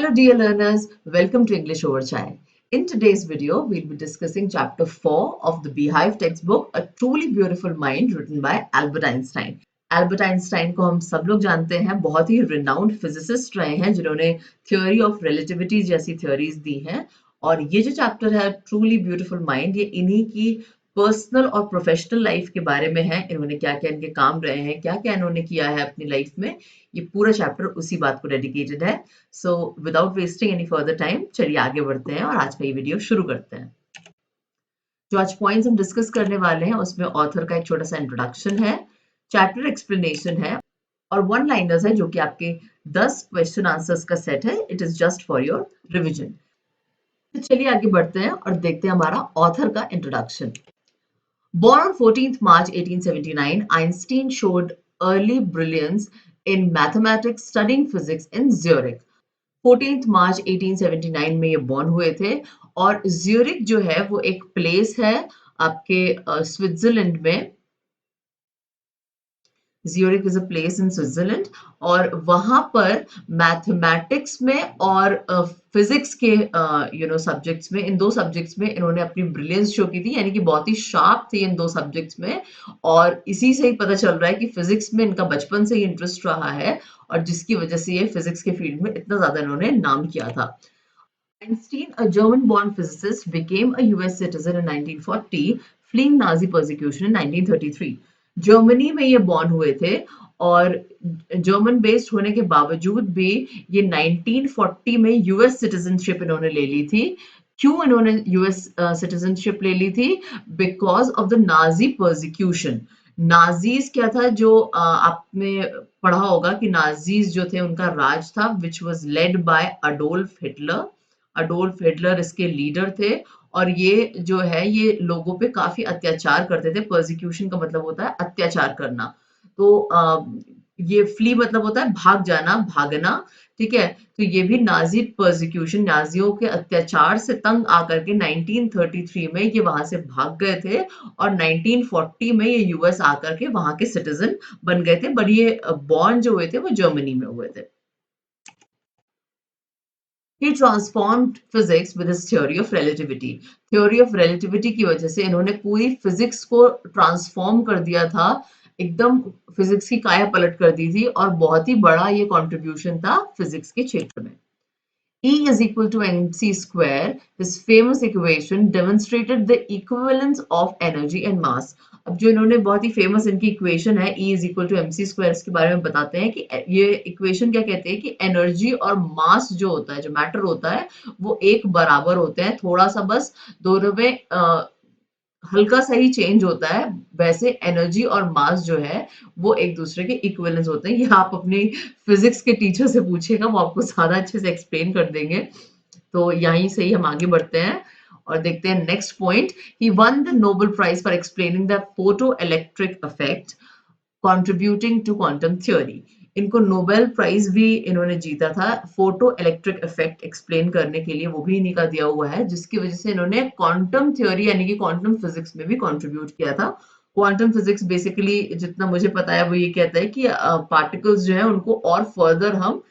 Hello dear learners, welcome to English Over Chai. In today's video, we'll be discussing chapter 4 of the Beehive textbook, A Truly Beautiful Mind, written by Albert Einstein. Albert Einstein को हम सब लोग जानते हैं, बहुत ही renowned physicist रहे हैं जिन्होंने theory of relativity जैसी theories दी हैं। और ये जो चैप्टर है Truly Beautiful Mind, ये इन्हीं की पर्सनल और प्रोफेशनल लाइफ के बारे में है। इन्होंने क्या क्या इनके काम रहे हैं, क्या क्या इन्होंने किया है अपनी लाइफ में, ये पूरा चैप्टर उसी बात को डेडिकेटेड है। So without wasting any further time, चलिए आगे बढ़ते हैं और आज का ये वीडियो शुरू करते हैं। जो आज पॉइंट्स हम डिस्कस करने वाले हैं उसमें ऑथर का एक छोटा सा इंट्रोडक्शन है, चैप्टर एक्सप्लेनेशन है और वन लाइनर्स है जो कि आपके 10 क्वेश्चन आंसर्स का सेट है। It is just for your revision. तो चलिए आगे बढ़ते हैं और देखते हैं हमारा ऑथर का introduction. Born on 14th March 1879, Einstein showed early brilliance in mathematics studying physics in Zurich. 14th March 1879 में ये born हुए थे और ज्यूरिक जो है वो एक प्लेस है आपके स्विट्जरलैंड में। Zurich is a place in Switzerland और वहां पर मैथमेटिक्स में और फिजिक्स के सब्जेक्ट्स में, इन दो सब्जेक्ट्स में इन्होंने अपनी ब्रिलियंस शो की थी, यानी कि बहुत ही शार्प थी इन दो सब्जेक्ट्स में। और इसी से ही पता चल रहा है कि फिजिक्स में इनका बचपन से ही इंटरेस्ट रहा है और जिसकी वजह से ये फिजिक्स के फील्ड में इतना ज्यादा इन्होंने नाम किया था। Einstein, a German-born physicist, became a US citizen in 1940, fleeing Nazi persecution in 1933. Germany में ये बॉर्न हुए थे और जर्मन बेस्ड होने के बावजूद भी ये 1940 में यूएस सिटीजनशिप इन्होंने ले ली थी। क्यों इन्होंने यूएस सिटीजनशिप ले ली थी? Because of the Nazi persecution. Nazis क्या था, जो आपने पढ़ा होगा कि नाजीज जो थे उनका राज था which was led by Adolf Hitler. Adolf Hitler इसके लीडर थे और ये जो है ये लोगों पे काफी अत्याचार करते थे। परसिक्यूशन का मतलब होता है अत्याचार करना। तो ये फ्ली मतलब होता है भाग जाना, भागना, ठीक है। तो ये भी नाजी परसिक्यूशन, नाजियों के अत्याचार से तंग आकर के 1933 में ये वहां से भाग गए थे और 1940 में ये यूएस आकर के वहां के सिटीजन बन गए थे। बट ये बॉर्न जो हुए थे वो जर्मनी में हुए थे। He transformed physics with his theory of relativity. Theory of relativity की वजह से इन्होंने पूरी फिजिक्स को ट्रांसफॉर्म कर दिया था, एकदम फिजिक्स की काया पलट कर दी थी और बहुत ही बड़ा ये कंट्रीब्यूशन था फिजिक्स के क्षेत्र में। E is equal to mc square, his famous equation demonstrated the equivalence of energy and mass. अब जो इन्होंने बहुत ही फेमस इनकी इक्वेशन है E is equal to mc square, इसके बारे में बताते हैं कि ये इक्वेशन क्या कहते हैं कि एनर्जी और मास जो होता है, जो मैटर होता है, वो एक बराबर होते हैं। थोड़ा सा बस दोनों में हल्का सा ही चेंज होता है, वैसे एनर्जी और मास जो है वो एक दूसरे के इक्विवेलेंस होते हैं। ये आप अपनी फिजिक्स के टीचर से पूछिएगा, वो आपको ज्यादा अच्छे से एक्सप्लेन कर देंगे। तो यहीं से ही हम आगे बढ़ते हैं और देखते हैं next point. He won the Nobel prize for explaining the photo electric effect contributing to quantum theory. इनको नोबेल प्राइज भी इन्होंने जीता था फोटो इलेक्ट्रिक इफेक्ट एक्सप्लेन करने के लिए, वो भी इन्हीं का दिया हुआ है, जिसकी वजह से इन्होंने क्वांटम थ्योरी यानी कि क्वांटम फिजिक्स में भी कंट्रीब्यूट किया था। क्वांटम फिजिक्स बेसिकली जितना मुझे पता है वो ये कहता है कि पार्टिकल्स जो है उनको और फर्दर हम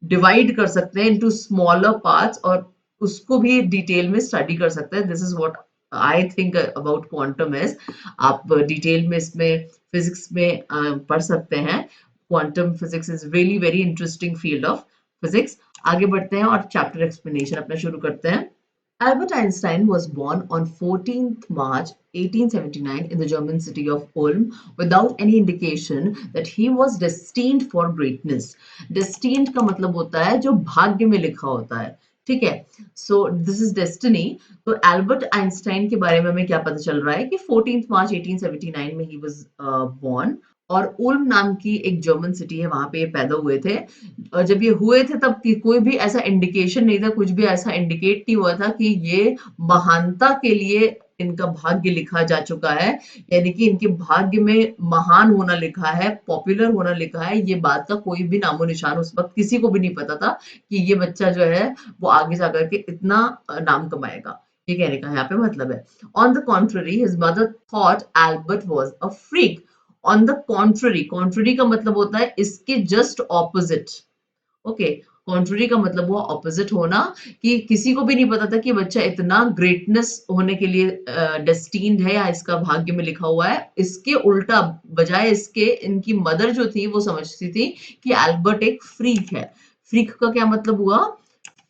डिवाइड कर सकते हैं इनटू स्मॉलर पार्ट्स और उसको भी डिटेल में स्टडी कर सकते हैं। This is what I think about quantum is. आप डिटेल में इसमें फिजिक्स में पढ़ सकते हैं। Quantum physics is really very interesting field of physics. आगे बढ़ते हैं और चैप्टर एक्सप्लेनेशन अपना शुरू करते हैं। Albert Einstein was born on 14th March 1879 in the German city of Ulm without any indication that he was destined for greatness. Destined का मतलब होता है जो भाग्य में लिखा होता है, ठीक है। So this is destiny. तो एल्बर्ट आइंस्टाइन के बारे में हमें क्या पता चल रहा है कि 14th मार्च 1879 में ही वाज बोर्न और उल्म नाम की एक जर्मन सिटी है, वहां पे ये पैदा हुए थे। और जब ये हुए थे तब कोई भी ऐसा इंडिकेशन नहीं था, कुछ भी ऐसा इंडिकेट नहीं हुआ था कि ये महानता के लिए इनका भाग्य लिखा जा चुका है, यानी कि इनके भाग्य में महान होना लिखा है, पॉपुलर होना लिखा है। ये बात का कोई भी नामो निशान उस वक्त किसी को भी नहीं पता था कि ये बच्चा जो है वो आगे जाकर के इतना नाम कमाएगा। ये कहने का यहाँ पे मतलब है। On the contrary his mother thought Albert was a freak. On the contrary, contrary का मतलब होता है इसके जस्ट ऑपोजिट, ओके। कॉन्ट्ररी का मतलब हुआ ऑपोजिट होना, कि किसी को भी नहीं पता था कि बच्चा इतना ग्रेटनेस होने के लिए डेस्टिन्ड है या इसका भाग्य में लिखा हुआ है। इसके उल्टा, बजाय इसके, इनकी मदर जो थी वो समझती थी कि एल्बर्ट एक फ्रीक है। फ्रीक का क्या मतलब हुआ?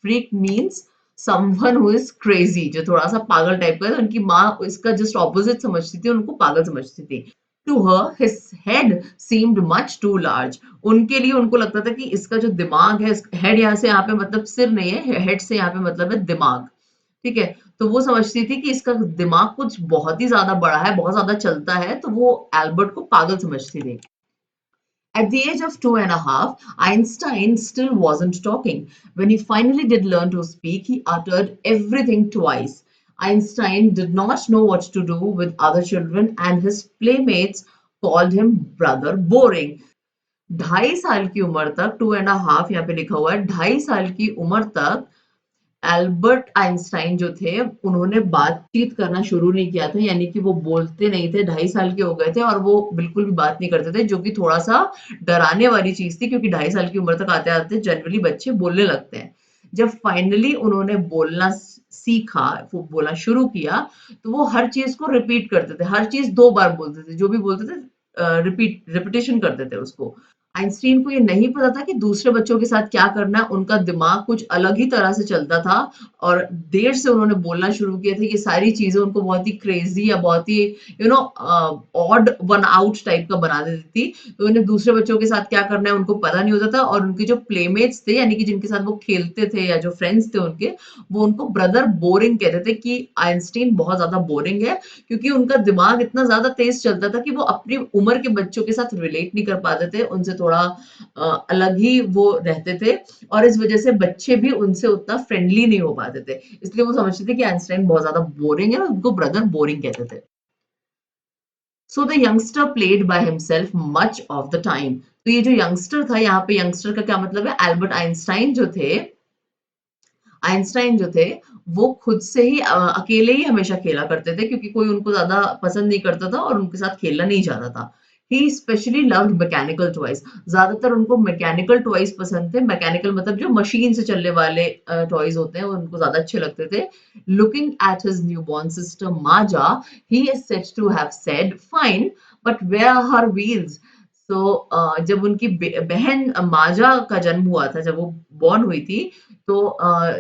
Freak means someone who is crazy, जो थोड़ा सा पागल टाइप का है। तो उनकी माँ इसका जस्ट ऑपोजिट समझती थी, उनको पागल समझती थी। To her his head seemed much too large. उनके लिए, उनको लगता था कि इसका जो दिमाग है, हेड यहाँ से यहाँ पे मतलब सिर नहीं है, हेड से यहाँ पे मतलब है दिमाग, ठीक है। तो वो समझती थी कि इसका दिमाग कुछ बहुत ही ज्यादा बड़ा है, बहुत ज्यादा चलता है, तो वो एल्बर्ट को पागल समझती थी। At the age of 2.5, Einstein still wasn't talking. When he finally did learn to speak, he uttered everything twice. Einstein did not know what to do with other children, and his playmates called him brother boring. 2.5 साल की उम्र तक, 2.5 यहाँ पे लिखा हुआ है, 2.5 साल की उम्र तक एल्बर्ट आइंस्टाइन जो थे, उन्होंने बातचीत करना शुरू नहीं किया था, यानी कि वो बोलते नहीं थे। 2.5 साल के हो गए थे और वो बिल्कुल भी बात नहीं करते थे, जो कि थोड़ा सा डराने वाली चीज थी, क्योंकि 2.5 साल की उम्र तक आते आते जनरली बच्चे बोलने लगते हैं। जब फाइनली उन्होंने बोलना सीखा, वो बोलना शुरू किया, तो वो हर चीज को रिपीट करते थे, हर चीज 2 बार बोलते थे, जो भी बोलते थे रिपीटेशन करते थे उसको। आइंस्टीन को ये नहीं पता था कि दूसरे बच्चों के साथ क्या करना है, उनका दिमाग कुछ अलग ही तरह से चलता था, और देर से उन्होंने बोलना शुरू किया था। ये सारी चीजें उनको बहुत ही क्रेजी या बहुत ही ऑड वन आउट टाइप का बना देती थी। तो उन्हें दूसरे बच्चों के साथ क्या करना है उनको पता नहीं होता था, और उनके जो प्लेमेट्स थे, यानी कि जिनके साथ वो खेलते थे या जो फ्रेंड्स थे उनके, वो उनको ब्रदर बोरिंग कहते थे, कि आइंस्टीन बहुत ज्यादा बोरिंग है, क्योंकि उनका दिमाग इतना ज्यादा तेज चलता था कि वो अपनी उम्र के बच्चों के साथ रिलेट नहीं कर पाते थे, उनसे थोड़ा अलग ही वो रहते थे, और इस वजह से बच्चे भी उनसे उतना फ्रेंडली नहीं हो पाते थे। इसलिए वो समझते थे कि आइंस्टाइन बहुत ज्यादा बोरिंग है, और उनको ब्रदर बोरिंग कहते थे। So the youngster played by himself much of the time. तो ये जो यंगस्टर था, यहाँ पे यंगस्टर का क्या मतलब है? एल्बर्ट आइंस्टाइन जो थे, आइंस्टाइन जो थे, वो खुद से ही अकेले ही हमेशा खेला करते थे, क्योंकि कोई उनको ज़्यादा पसंद नहीं करता था और उनके साथ खेलना नहीं चाहता था। ही स्पेशली लव्ड मैकेनिकल टॉयज। ज़्यादातर उनको मैकेनिकल टॉयज पसंद थे। मैकेनिकल मतलब जो मशीन से चलने वाले टॉयज होते हैं, वो उनको ज़्यादा अच्छे लगते थे। Looking at his newborn sister Maja, he is said to have said, fine, but where are her wheels? तो जब उनकी बहन माजा का जन्म हुआ था, जब वो बॉर्न हुई थी, तो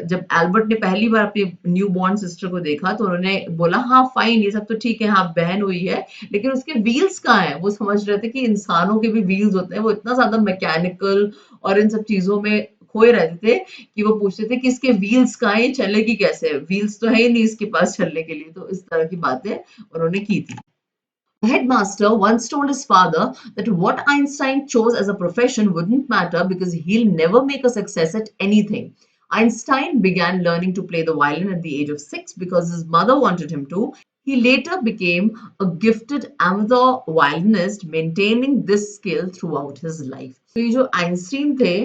जब एल्बर्ट ने पहली बार अपनी न्यू बॉर्न सिस्टर को देखा, तो उन्होंने बोला, हाँ फाइन, ये सब तो ठीक है, हाँ बहन हुई है, लेकिन उसके व्हील्स कहाँ हैं? वो समझ रहे थे कि इंसानों के भी व्हील्स होते हैं। वो इतना ज्यादा मैकेनिकल और इन सब चीजों में खोए रहते थे कि वो पूछते थे कि इसके व्हील्स कहाँ हैं, ये चलेगी कैसे? व्हील्स तो है ही नहीं इसके पास चलने के लिए। तो इस तरह की बातें उन्होंने की थी। The headmaster once told his father that what Einstein chose as a profession wouldn't matter because he'll never make a success at anything. Einstein began learning to play the violin at the age of 6 because his mother wanted him to. He later became a gifted amateur violinist, maintaining this skill throughout his life. तो ये जो Einstein थे,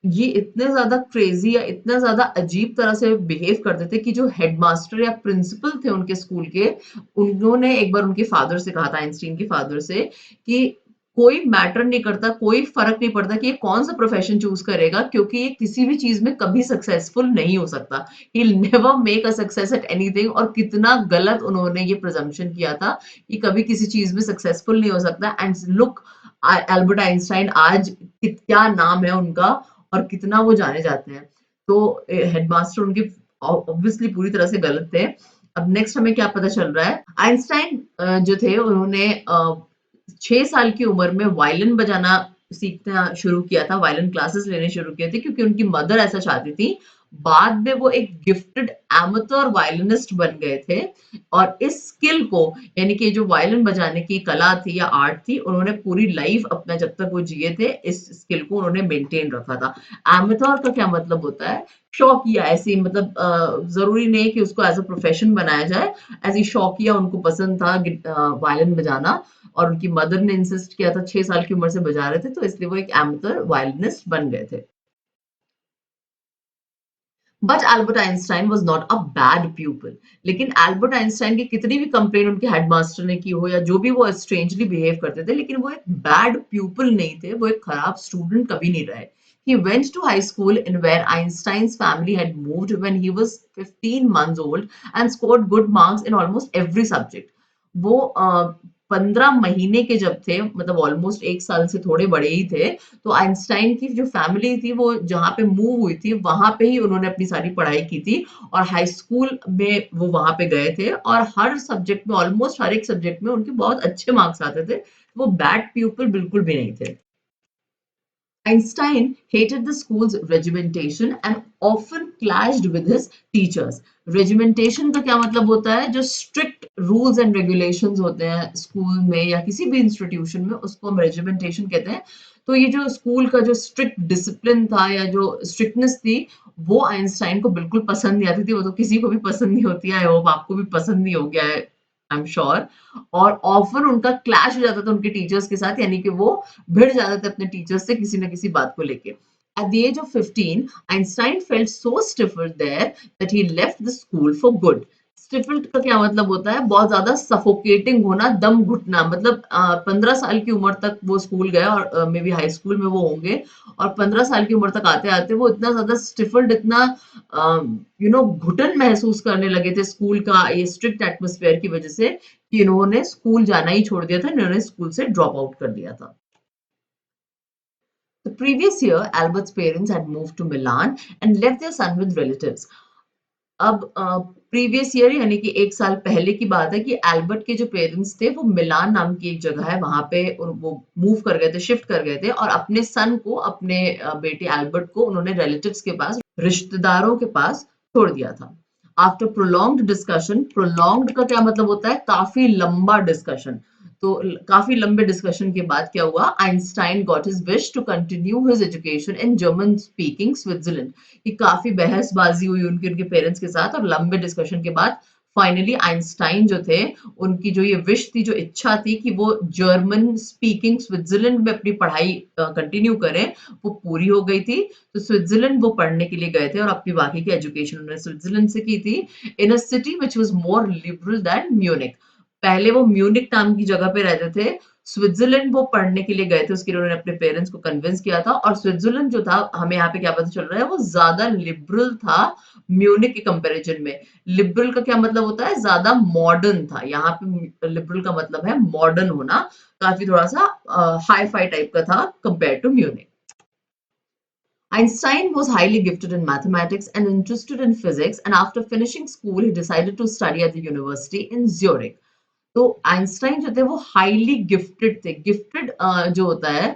ये इतने ज्यादा crazy या इतना ज्यादा अजीब तरह से बिहेव करते थे कि जो हेडमास्टर या प्रिंसिपल थे उनके स्कूल के, उन्होंने एक बार उनके फादर से कहा था, आइंस्टीन के फादर से, कि कोई मैटर नहीं करता, कोई फर्क नहीं पड़ता कि ये कौन सा प्रोफेशन चूज करेगा, क्योंकि ये किसी भी चीज में कभी सक्सेसफुल नहीं हो सकता। He never make a success at anything. और कितना गलत उन्होंने ये प्रिजम्पशन किया था कि कभी किसी चीज में सक्सेसफुल नहीं हो सकता। एंड लुक, एल्बर्ट आइंस्टाइन आज क्या नाम है उनका, और कितना वो जाने जाते हैं। तो हेडमास्टर उनके ऑब्वियसली पूरी तरह से गलत थे। अब नेक्स्ट हमें क्या पता चल रहा है? आइंस्टाइन जो थे, उन्होंने 6 साल की उम्र में वायलिन बजाना सीखना शुरू किया था, वायलिन क्लासेस लेने शुरू किए थे, क्योंकि उनकी मदर ऐसा चाहती थी। बाद में वो एक गिफ्टेड एमेच्योर वायलिनिस्ट बन गए थे, और इस स्किल को, यानी कि जो वायलिन बजाने की कला थी या आर्ट थी, उन्होंने पूरी लाइफ अपना, जब तक वो जिए थे, इस स्किल को उन्होंने मेंटेन रखा था। एमेच्योर का क्या मतलब होता है? शौकिया, ऐसी मतलब जरूरी नहीं कि उसको एज अ प्रोफेशन बनाया जाए, ऐसी शौकिया उनको पसंद था वायलिन बजाना, और उनकी मदर ने इंसिस्ट किया था, 6 साल की उम्र से बजा रहे थे, तो इसलिए वो एक एमेच्योर वायलिनिस्ट बन गए थे। But Albert Einstein was not a bad pupil. लेकिन एल्बर्ट आइंस्टाइन की कितनी भी कंप्लेन उनके हेडमास्टर ने की हो, या जो भी वो स्ट्रेंजली बिहेव करते थे, लेकिन वो एक बैड प्यूपल नहीं थे, वो एक खराब स्टूडेंट कभी नहीं रहे। He went to high school in where Einstein's family had moved when he was 15 months old and scored good marks in almost every subject. वो 15 महीने के जब थे, मतलब ऑलमोस्ट 1 साल से थोड़े बड़े ही थे, तो आइंस्टाइन की जो फैमिली थी वो जहाँ पे मूव हुई थी वहां पे ही उन्होंने अपनी सारी पढ़ाई की थी और हाई स्कूल में वो वहां पे गए थे और हर सब्जेक्ट में, ऑलमोस्ट हर एक सब्जेक्ट में उनके बहुत अच्छे मार्क्स आते थे। वो बैड प्यूपिल बिल्कुल भी नहीं थे। Einstein hated the school's regimentation and often clashed with his teachers. Regimentation का क्या मतलब होता है? जो strict rules and regulations होते हैं स्कूल में या किसी भी इंस्टीट्यूशन में, उसको हम regimentation कहते हैं। तो ये जो स्कूल का जो strict discipline था या जो strictness थी, वो आइंस्टाइन को बिल्कुल पसंद नहीं आती थी। वो तो किसी को भी पसंद नहीं होती है। आई होप आपको भी पसंद नहीं हो गया है, आई एम श्योर। और ऑफन उनका क्लैश हो जाता था उनके टीचर्स के साथ, यानी कि वो भिड़ जाते थे अपने टीचर्स से किसी न किसी बात को लेके। At the age of 15, Einstein felt so stifled there that he left the school for good. स्टिफल्ड का क्या मतलब होता है? बहुत ज्यादा सफोकेटिंग होना, दम घुटना। मतलब 15 साल की उम्र तक वो स्कूल गया और मे बी हाई स्कूल में वो होंगे, और 15 साल की उम्र तक आते आते वो इतना ज्यादा स्टिफल्ड, इतना घुटन महसूस करने लगे थे स्कूल का ये स्ट्रिक्ट एटमोस्फेयर की वजह से कि इन्होंने स्कूल जाना ही छोड़ दिया था, इन्होंने स्कूल से ड्रॉप आउट कर दिया था। The previous year, Albert's parents had moved to Milan and left their son with relatives. अब प्रीवियस ईयर यानी कि 1 साल पहले की बात है कि एल्बर्ट के जो पेरेंट्स थे वो मिलान नाम की एक जगह है वहां पे वो मूव कर गए थे, शिफ्ट कर गए थे और अपने सन को, अपने बेटे एल्बर्ट को उन्होंने रिलेटिव्स के पास, रिश्तेदारों के पास छोड़ दिया था। आफ्टर प्रोलॉन्ग्ड डिस्कशन, प्रोलॉन्ग्ड का क्या मतलब होता है? काफी लंबा डिस्कशन। तो काफी लंबे डिस्कशन के बाद क्या हुआ? Einstein got his wish to continue his education in German speaking Switzerland. कि काफी बहसबाजी हुई उनके उनके पेरेंट्स के साथ और लंबे डिस्कशन के बाद फाइनली आइंस्टाइन जो थे, उनकी जो ये विश थी, जो इच्छा थी कि वो जर्मन स्पीकिंग स्विट्जरलैंड में अपनी पढ़ाई कंटिन्यू करें, वो पूरी हो गई थी। तो स्विट्जरलैंड वो पढ़ने के लिए गए थे और अपनी बाकी की एजुकेशन उन्होंने स्विट्जरलैंड से की थी, in a city which was more liberal than Munich. पहले वो म्यूनिक नाम की जगह पे रहते थे, स्विट्जरलैंड वो पढ़ने के लिए गए थे, उसके लिए उन्होंने अपने पेरेंट्स को कन्विंस किया था। और स्विट्जरलैंड जो था, हमें यहाँ पे क्या पता चल रहा है, वो ज्यादा लिबरल था म्यूनिक के कंपैरिजन में। लिबरल का क्या मतलब होता है? ज्यादा मॉडर्न था। यहाँ पे लिबरल का मतलब है मॉडर्न होना, काफी थोड़ा सा हाई फाई टाइप का था compare to Munich. Einstein was highly gifted in mathematics and interested in physics, and after finishing school, he decided to study at the university in Zurich. तो आइंस्टाइन जो थे वो हाईली गिफ्टेड थे। Gifted जो होता है,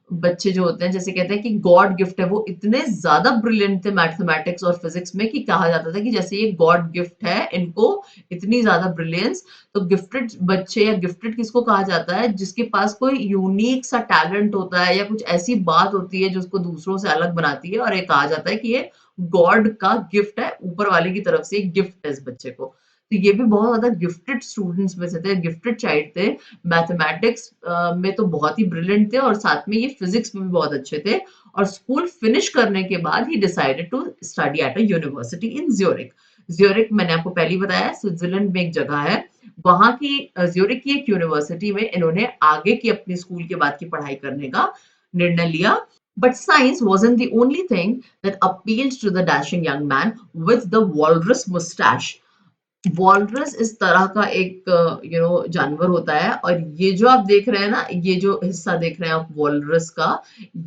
बच्चे जो होते हैं, जैसे कहते हैं कि गॉड गिफ्ट है, वो इतने ज्यादा ब्रिलियंट थे मैथमेटिक्स और फिजिक्स में कि कहा जाता था कि जैसे ये गॉड गिफ्ट है इनको, इतनी ज्यादा ब्रिलियंस। तो गिफ्टेड बच्चे या गिफ्टेड किसको कहा जाता है? जिसके पास कोई यूनिक सा टैलेंट होता है या कुछ ऐसी बात होती है जो उसको दूसरों से अलग बनाती है, और ये कहा जाता है कि ये गॉड का गिफ्ट है, ऊपर वाले की तरफ से एक गिफ्ट है इस बच्चे को। तो ये भी बहुत ज्यादा गिफ्टेड स्टूडेंट्स में से थे, गिफ्टेड चाइल्ड थे। मैथमेटिक्स में तो बहुत ही ब्रिलियंट थे और साथ में ये फिजिक्स में भी बहुत अच्छे थे। और स्कूल फिनिश करने के बाद he decided to study at a university in Zurich. Zurich मैंने आपको पहले ही बताया, स्विट्जरलैंड में एक जगह है, वहां की ज्यूरिक की एक यूनिवर्सिटी में इन्होंने आगे की अपनी स्कूल के बाद की पढ़ाई करने का निर्णय लिया। But science wasn't the only thing that appealed to the dashing young man with the walrus mustache. Walrus इस तरह का एक जानवर होता है, और ये जो आप देख रहे हैं ना, ये जो हिस्सा देख रहे हैं आप वॉलरस का,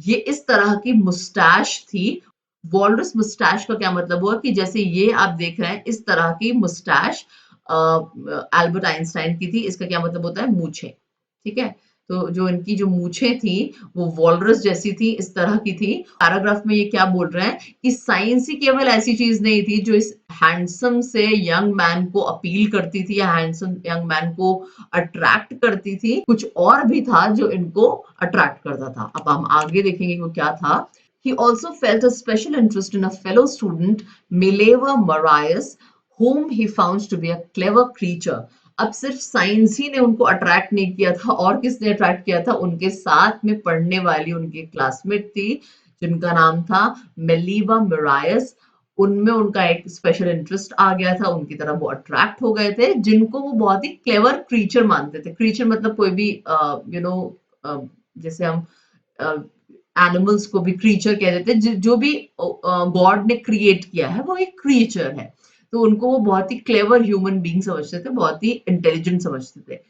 ये इस तरह की मुस्टैश थी। वॉलरस मुस्टैश का क्या मतलब हुआ कि जैसे ये आप देख रहे हैं इस तरह की मुस्टैश एल्बर्ट आइंस्टाइन की थी। इसका क्या मतलब होता है? मूछें। ठीक है, तो जो इनकी जो मूछें थी वो वॉलरस जैसी थी, इस तरह की थी। पैराग्राफ में ये क्या बोल रहे हैं कि साइंस ही केवल ऐसी चीज नहीं थी जो इस हैंडसम से यंग मैन को अपील करती थी या हैंडसम यंग मैन को अट्रैक्ट करती थी, कुछ और भी था जो इनको अट्रैक्ट करता था। अब हम आगे देखेंगे वो क्या था। He also felt a special interest in a fellow student, Mileva Marius, whom he found to be a clever creature. अब सिर्फ साइंस ही ने उनको अट्रैक्ट नहीं किया था, और किसने अट्रैक्ट किया था? उनके साथ में पढ़ने वाली उनकी क्लासमेट थी जिनका नाम था मेलीवा मिरायस। उनमें उनका एक स्पेशल इंटरेस्ट आ गया था, उनकी तरफ वो अट्रैक्ट हो गए थे, जिनको वो बहुत ही क्लेवर क्रीचर मानते थे। क्रीचर मतलब कोई भी जैसे हम एनिमल्स को भी क्रीचर कह देते हैं, जो भी गॉड ने क्रिएट किया है वो एक क्रिएचर है। तो उनको वो बहुत ही क्लेवर ह्यूमन बीइंग समझते थे, बहुत ही इंटेलिजेंट समझते थे।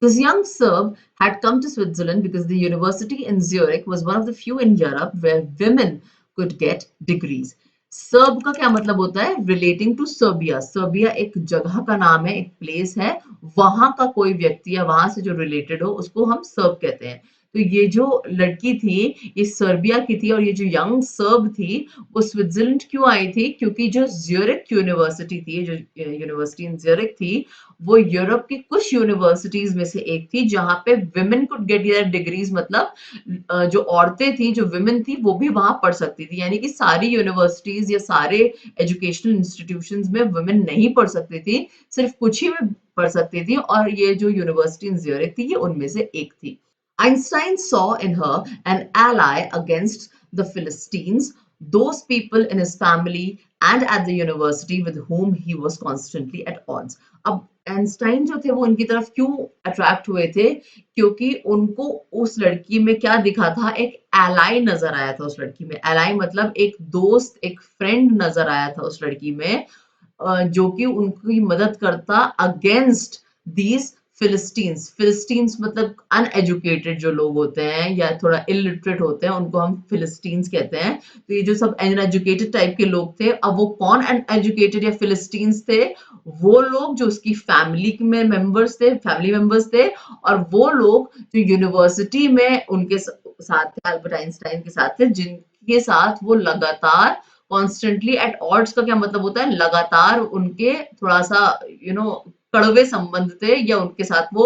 This young Serb had come to Switzerland because the university in Zurich was one of the few in Europe where women could get degrees. SERB का क्या मतलब होता है? Relating to Serbia. सर्बिया एक जगह का नाम है, एक प्लेस है, वहां का कोई व्यक्ति या वहां से जो रिलेटेड हो उसको हम सर्ब कहते हैं। तो ये जो लड़की थी ये सर्बिया की थी, और ये जो यंग सर्ब थी वो स्विट्जरलैंड क्यों आई थी? क्योंकि जो ज्यूरिक यूनिवर्सिटी थी, जो यूनिवर्सिटी इन ज्यूरिक थी, वो यूरोप की कुछ यूनिवर्सिटीज में से एक थी जहां पे women could get their degrees. मतलब जो औरतें थी, जो विमेन थी, वो भी वहां पढ़ सकती थी। यानी कि सारी यूनिवर्सिटीज या सारे एजुकेशनल इंस्टीट्यूशंस में विमेन नहीं पढ़ सकती थी, सिर्फ कुछ ही में पढ़ सकती थी, और ये जो यूनिवर्सिटी इन ज्यूरिख थी ये उनमें से एक थी। Einstein saw in her an ally against the Philistines, those people in his family and at the university with whom he was constantly at odds. अब आइंस्टाइन जो थे वो उनकी तरफ क्यों अट्रैक्ट हुए थे? क्योंकि उनको उस लड़की में क्या दिखा था? एक एलाई नजर आया था उस लड़की में। एलाई मतलब एक दोस्त, एक फ्रेंड नजर आया था उस लड़की में, जो कि उनकी मदद करता अगेंस्ट दीज फिलिस्टीन्स। फिलिस्टीन्स मतलब अनएजुकेटेड जो लोग होते हैं या थोड़ा इलिटरेट होते हैं, उनको हम फिलिस्टीन्स कहते हैं। तो ये जो सब अनएजुकेटेड टाइप के लोग थे, अब वो कौन अनएजुकेटेड या फिलिस्टीन्स थे? वो लोग जो उसकी फैमिली में मेंबर्स थे, फैमिली मेंबर्स थे, और वो लोग जो यूनिवर्सिटी में उनके साथ थे, अल्बर्ट आइंस्टाइन के साथ थे, जिनके साथ वो लगातार कॉन्स्टेंटली एट ऑड्स का क्या मतलब होता है? लगातार उनके थोड़ा सा कड़वे संबंध थे, या उनके साथ वो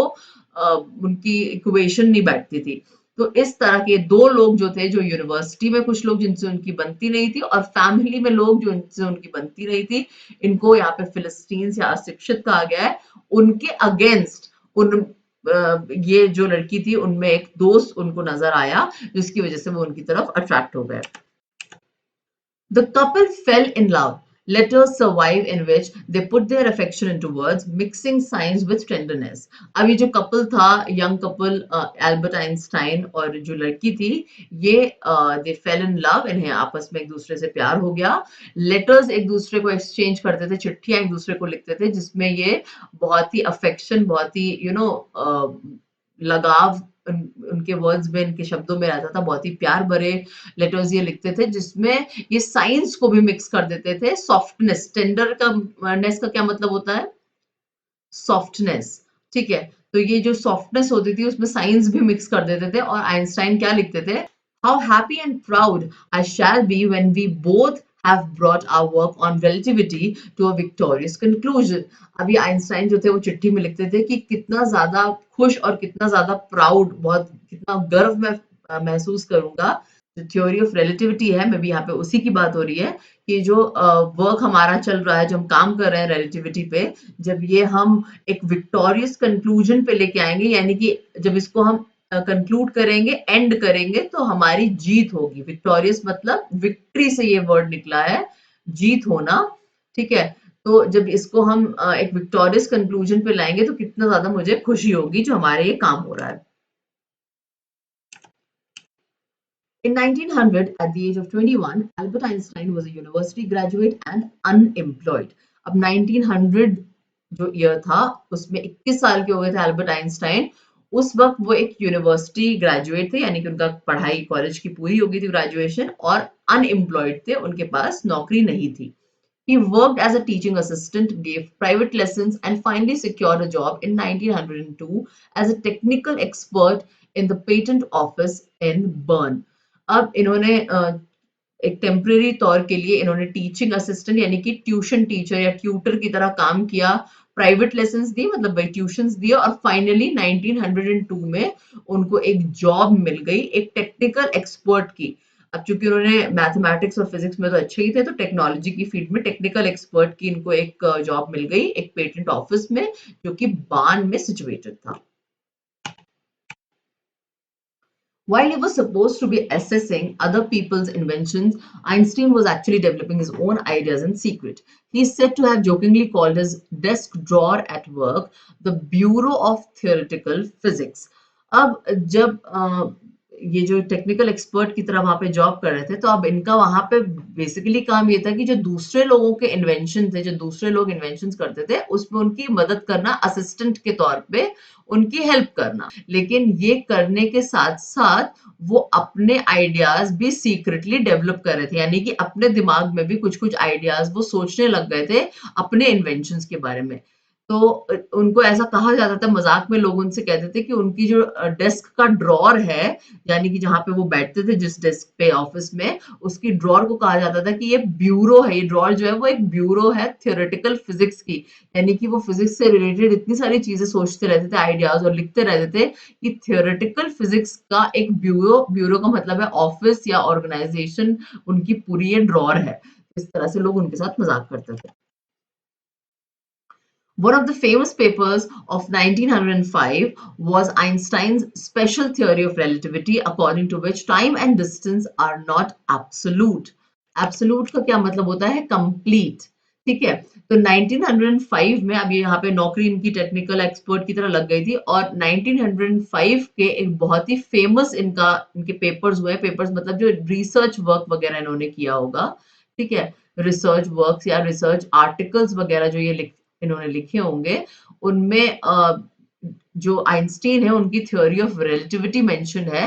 उनकी इक्वेशन नहीं बैठती थी। तो इस तरह के दो लोग जो थे, जो यूनिवर्सिटी में कुछ लोग जिनसे उनकी बनती नहीं थी, और फैमिली में लोग जो जिनसे उनकी बनती नहीं थी, इनको यहाँ पे फिलिस्तीन्स या अशिक्षित कहा गया है। उनके अगेंस्ट ये जो लड़की थी उनमें एक दोस्त उनको नजर आया, जिसकी वजह से वो उनकी तरफ अट्रैक्ट हो गए। The couple fell in love. Letters survive in which they put their affection into words, mixing science with tenderness. अब ये जो कपल था, यंग कपल, एल्बर्ट आइंस्टाइन और जो लड़की थी, ये दे फेल इन लव, इन्हें आपस में एक दूसरे से प्यार हो गया। लेटर्स एक दूसरे को एक्सचेंज करते थे, चिट्ठियां एक दूसरे को लिखते थे, जिसमें ये बहुत ही अफेक्शन, बहुत ही लगाव उनके वर्ड्स में, इनके शब्दों में रहता था। बहुत ही प्यार भरे लेटर्स ये लिखते थे, जिसमें ये साइंस को भी मिक्स कर देते थे। सॉफ्टनेस, टेंडर का नेस का क्या मतलब होता है? सॉफ्टनेस। ठीक है, तो ये जो सॉफ्टनेस होती थी उसमें साइंस भी मिक्स कर देते थे। और आइंस्टाइन क्या लिखते थे? How happy and proud I shall be when we both have brought our work on relativity to a victorious conclusion. अभी आइंस्टाइन जो थे वो चिट्ठी में लिखते थे कि कितना ज्यादा खुश और कितना ज्यादा प्राउड, बहुत कितना गर्व मैं महसूस करूंगा। जो थ्योरी ऑफ रिलेटिविटी है, मे बी यहाँ पे उसी की बात हो रही है, कि जो वर्क हमारा चल रहा है, जो हम काम कर रहे हैं रिलेटिविटी पे, जब ये हम एक विक्टोरियस कंक्लूजन पे लेके आएंगे, यानी कि जब इसको हम कंक्लूड करेंगे, एंड करेंगे, तो हमारी जीत होगी। विक्टोरियस मतलब विक्ट्री से ये वर्ड निकला है, जीत होना। ठीक है, तो जब इसको हम एक विक्टोरियस कंक्लूजन पे लाएंगे तो कितना ज्यादा मुझे खुशी होगी जो हमारे ये काम हो रहा है। In 1900, at the age of 21, Albert Einstein was a university graduate and unemployed. अब 1900 जो ईयर था उसमें 21 साल के हो गए थे एल्बर्ट आइंस्टाइन। उस वक्त वो एक यूनिवर्सिटी ग्रेजुएट थे, यानी कि उनका पढ़ाई कॉलेज की पूरी हो गई थी, ग्रेजुएशन, और अनएम्प्लॉयड थे, उनके पास नौकरी नहीं थी। He worked as a teaching assistant, gave private lessons, and finally secured a job in 1902 as a technical expert in the patent office in Bern. अब इन्होंने एक टेम्परेरी तौर के लिए इन्होंने टीचिंग असिस्टेंट यानी कि ट्यूशन टीचर या ट्यूटर की तरह काम किया, प्राइवेट लेसन्स दिए, मतलब भाई ट्यूशंस दिए, और फाइनली 1902 में उनको एक जॉब मिल गई, एक टेक्निकल एक्सपर्ट की। अब चूंकि उन्होंने मैथमेटिक्स और फिजिक्स में तो अच्छे ही थे, तो टेक्नोलॉजी की फील्ड में टेक्निकल एक्सपर्ट की इनको एक जॉब मिल गई, एक पेटेंट ऑफिस में, जो कि बार्न में सिचुएटेड था। While he was supposed to be assessing other people's inventions, Einstein was actually developing his own ideas in secret. He is said to have jokingly called his desk drawer at work the Bureau of Theoretical Physics. अब जब ये जो technical expert की तरह वहां पे job कर रहे थे, तो अब इनका वहां पे बेसिकली काम ये था कि जो दूसरे लोगों के इन्वेंशन थे, जो दूसरे लोग इन्वेंशन करते थे, उसमें उनकी मदद करना, असिस्टेंट के तौर पे उनकी हेल्प करना। लेकिन ये करने के साथ साथ वो अपने आइडियाज भी सीक्रेटली डेवलप कर रहे थे, यानी कि अपने दिमाग में भी कुछ कुछ आइडियाज वो सोचने लग गए थे अपने इन्वेंशंस के बारे में। तो उनको ऐसा कहा जाता था, मजाक में लोग उनसे कहते थे कि उनकी जो डेस्क का ड्रॉर है, यानी कि जहां पे वो बैठते थे जिस डेस्क पे ऑफिस में, उसकी ड्रॉर को कहा जाता था कि ये ब्यूरो है, ये ड्रॉर जो है वो एक ब्यूरो है थियोरेटिकल फिजिक्स की। यानी कि वो फिजिक्स से रिलेटेड इतनी सारी चीजें सोचते रहते थे, आइडियाज, और लिखते रहते थे कि थियोरेटिकल फिजिक्स का एक ब्यूरो, ब्यूरो का मतलब है ऑफिस या ऑर्गेनाइजेशन, उनकी पूरी ये ड्रॉर है। इस तरह से लोग उनके साथ मजाक करते थे। One of the famous papers of 1905 was Einstein's special theory of relativity, according to which time and distance are not absolute. Absolute का क्या मतलब होता है? Complete. ठीक है, तो 1905 में, अब ये यहाँ पे नौकरी इनकी टेक्निकल एक्सपर्ट की तरह लग गई थी, और 1905 के एक बहुत ही फेमस इनके पेपर्स हुए, पेपर्स मतलब जो रिसर्च वर्क वगैरह इन्होंने किया होगा, ठीक है, रिसर्च वर्क्स या रिसर्च आर्टिकल्स वगैरह जो ये इन्होंने लिखे होंगे, उनमें जो आइंस्टीन है उनकी थ्योरी ऑफ रिलेटिविटी मेंशन है।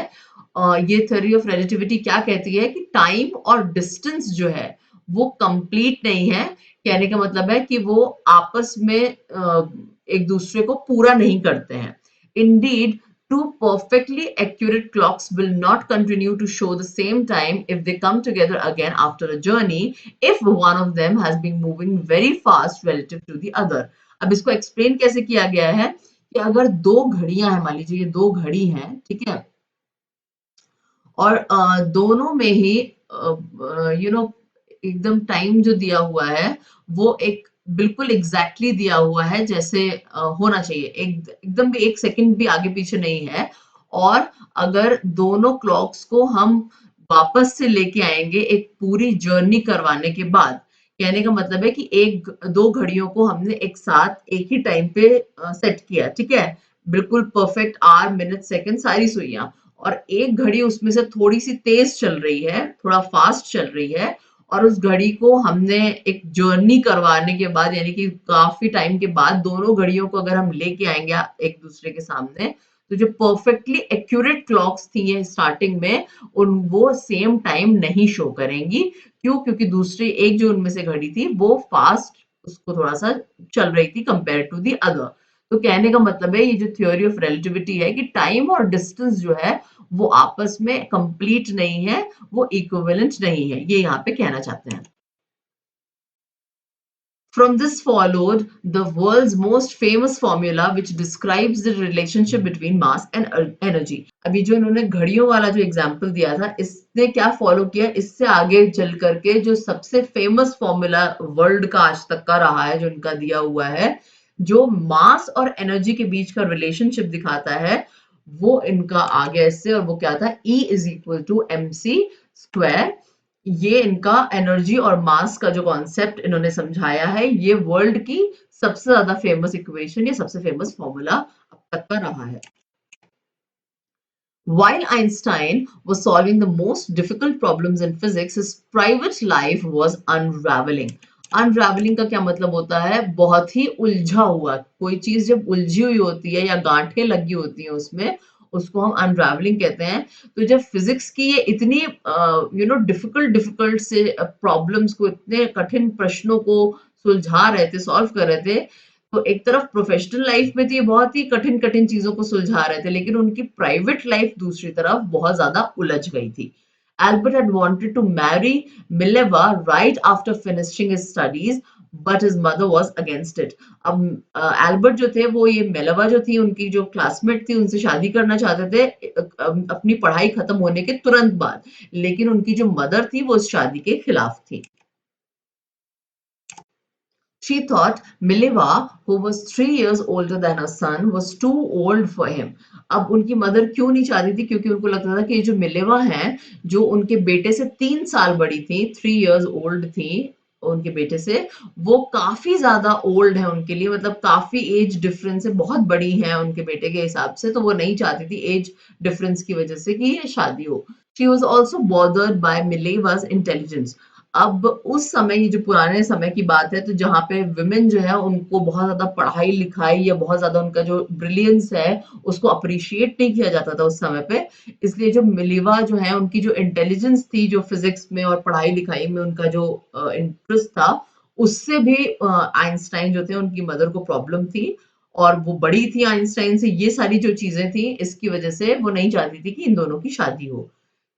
ये थ्योरी ऑफ रिलेटिविटी क्या कहती है कि टाइम और डिस्टेंस जो है वो कंप्लीट नहीं है। कहने का मतलब है कि वो आपस में एक दूसरे को पूरा नहीं करते हैं। Indeed, two perfectly accurate clocks will not continue to show the same time if they come together again after a journey, if one of them has been moving very fast relative to the other. अब इसको explain कैसे किया गया है कि अगर दो घड़ियां हैं, मान लीजिए ये दो घड़ी हैं, ठीक है, और दोनों में ही एकदम टाइम जो दिया हुआ है वो एक बिल्कुल एग्जैक्टली दिया हुआ है, जैसे होना चाहिए, एकदम भी एक सेकंड भी आगे पीछे नहीं है। और अगर दोनों क्लॉक्स को हम वापस से लेके आएंगे एक पूरी जर्नी करवाने के बाद, कहने का मतलब है कि एक दो घड़ियों को हमने एक साथ एक ही टाइम पे सेट किया, ठीक है, बिल्कुल परफेक्ट आवर मिनट सेकंड सारी सुइयां, और एक घड़ी उसमें से थोड़ी सी तेज चल रही है, थोड़ा फास्ट चल रही है, और उस घड़ी को हमने एक जर्नी करवाने के बाद, यानी कि काफी टाइम के बाद दोनों घड़ियों को अगर हम लेके आएंगे एक दूसरे के सामने, तो जो परफेक्टली एक्यूरेट क्लॉक्स थी ये स्टार्टिंग में, उन वो सेम टाइम नहीं शो करेंगी। क्यों? क्योंकि दूसरी एक जो उनमें से घड़ी थी वो फास्ट, उसको थोड़ा सा चल रही थी कंपेयर टू दी अदर। तो कहने का मतलब है ये जो थ्योरी ऑफ रिलेटिविटी है कि टाइम और डिस्टेंस जो है वो आपस में कंप्लीट नहीं है, वो इक्विवेलेंट नहीं है, ये यहाँ पे कहना चाहते हैं। From this followed the world's most famous formula which describes the relationship between mass and energy. अभी जो इन्होंने घड़ियों वाला जो एग्जांपल दिया था, इसने क्या फॉलो किया, इससे आगे चल करके जो सबसे फेमस फॉर्मूला वर्ल्ड का आज तक का रहा है, जो इनका दिया हुआ है, जो मास और एनर्जी के बीच का रिलेशनशिप दिखाता है, वो इनका आ गया इससे, और वो क्या था, E is equal to MC square. ये इनका एनर्जी और मास का जो कॉन्सेप्ट इन्होंने समझाया है, ये वर्ल्ड की सबसे ज्यादा फेमस इक्वेशन या सबसे फेमस फॉर्मूला अब तक का रहा है। While Einstein was solving the most difficult problems in physics, his private life was unraveling. Unraveling का क्या मतलब होता है? बहुत ही उलझा हुआ। कोई चीज जब उलझी हुई होती है या गांठें लगी होती हैं उसमें, उसको हम अनरावलिंग कहते हैं। तो जब फिजिक्स की ये इतनी डिफिकल्ट से प्रॉब्लम्स को, इतने कठिन प्रश्नों को सुलझा रहे थे, सॉल्व कर रहे थे, तो एक तरफ प्रोफेशनल लाइफ में तो ये बहुत ही कठिन कठिन चीजों को सुलझा रहे थे, लेकिन उनकी प्राइवेट लाइफ दूसरी तरफ बहुत ज्यादा उलझ गई थी। Albert had wanted to marry Mileva right after finishing his studies, but his mother was against it. अब एल्बर्ट जो थे वो ये मेलेवा जो थी उनकी जो क्लासमेट थी उनसे शादी करना चाहते थे अपनी पढ़ाई खत्म होने के तुरंत बाद, लेकिन उनकी जो मदर थी वो इस शादी के खिलाफ थी। She thought Mileva, who was 3 years older than her son, was too old for him. अब उनकी मदर क्यों नहीं चाहती थी? क्योंकि उनको लगता था कि ये जो मिलेवा है, जो उनके बेटे से 3 साल बड़ी थी, 3 years old थी, उनके बेटे से, वो काफ़ी ज़्यादा ओल्ड है उनके लिए, मतलब काफ़ी एज डिफरेंस है, बहुत बड़ी हैं उनके बेटे के हिसाब से, तो वो नहीं चाहती थी एज डिफरेंस की वजह से कि ये शादी हो। She was also bothered by Mileva's intelligence. अब उस समय, ये जो पुराने समय की बात है, तो जहाँ पे विमेन जो है उनको बहुत ज़्यादा पढ़ाई-लिखाई या बहुत ज़्यादा उनका जो ब्रिलियंस है, उसको अप्रिशिएट नहीं किया जाता था उस समय पे। इसलिए जो मिलेवा जो है, उनकी जो इंटेलिजेंस थी, जो फिजिक्स में और पढ़ाई-लिखाई में उनका जो इंटरेस्ट था, उससे भी आइंस्टाइन जो थे उनकी मदर को प्रॉब्लम थी, और वो बड़ी थी आइंस्टाइन से, ये सारी जो चीज़ें थी, इसकी वजह से वो नहीं चाहती थी कि इन दोनों की शादी हो।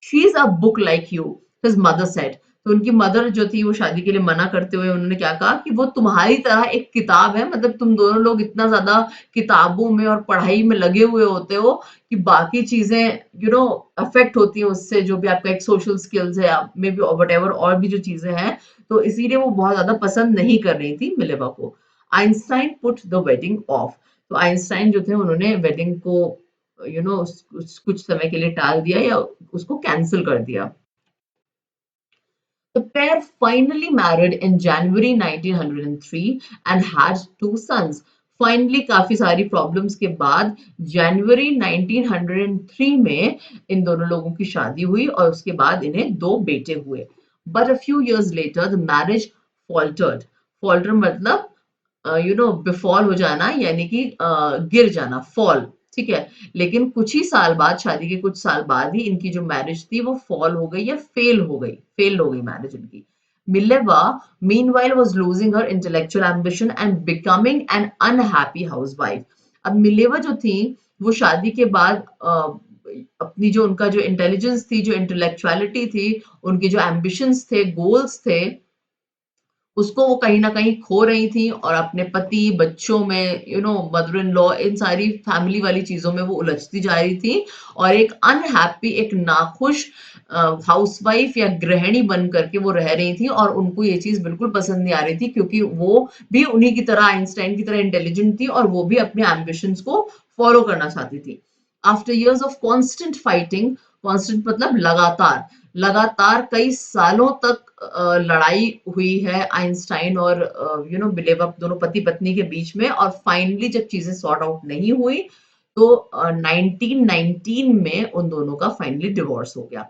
She is a book like you, his mother said. तो उनकी मदर जो थी, वो शादी के लिए मना करते हुए उन्होंने क्या कहा कि वो तुम्हारी तरह एक किताब है, मतलब तुम दोनों लोग इतना ज़्यादा किताबों में और पढ़ाई में लगे हुए होते हो कि बाकी चीज़ें अफ़ेक्ट होती हैं उससे, जो भी आपका एक सोशल स्किल्स है, मे बी व्हाटएवर और भी जो चीज़ें हैं, तो इसीलिए वो बहुत ज़्यादा पसंद नहीं कर रही थी मिलेवा को। Einstein put the wedding of. तो आइंस्टाइन जो थे, उन्होंने वेडिंग को कुछ समय के लिए टाल दिया या उसको कैंसल कर दिया। The pair finally married in January 1903 and had two sons. Finally, काफी सारी प्रॉब्लम्स के बाद जनवरी 1903 में इन दोनों लोगों की शादी हुई और उसके बाद इन्हें दो बेटे हुए. But a few years later, the marriage faltered. Falter मतलब बेफॉल हो जाना, यानी कि गिर जाना, फॉल, ठीक है। लेकिन कुछ ही साल बाद, शादी के कुछ साल बाद ही इनकी जो मैरिज थी वो फॉल हो गई या फेल हो गई मैरिज इनकी। Mileva meanwhile was losing her intellectual ambition and becoming an unhappy housewife. अब मिलेवा जो थी, वो शादी के बाद अपनी जो उनका जो इंटेलिजेंस थी, जो इंटेलेक्चुअलिटी थी, उनके जो एम्बिशंस थे, गोल्स थे, उसको वो कहीं न कहीं खो रही थी और अपने पति, बच्चों में, मदर इन लॉ, इन सारी फैमिली वाली चीज़ों में वो उलझती जा रही थी और एक अनहैप्पी, एक नाखुश हाउसवाइफ या गृहिणी बन करके वो रह रही थी, और उनको ये चीज़ बिल्कुल पसंद नहीं आ रही थी, क्योंकि वो भी उन्हीं की तरह, आइंस्टाइन की तरह इंटेलिजेंट थी और वो भी अपने एम्बिशंस को फॉलो करना चाहती थी। After years of constant fighting, constant मतलब लगातार, लगातार कई सालों तक लड़ाई हुई है आइंस्टाइन और बिलेव दोनों पति पत्नी के बीच में, और फाइनली जब चीजें सॉर्ट आउट नहीं हुई, तो 1919 में उन दोनों का फाइनली डिवोर्स हो गया।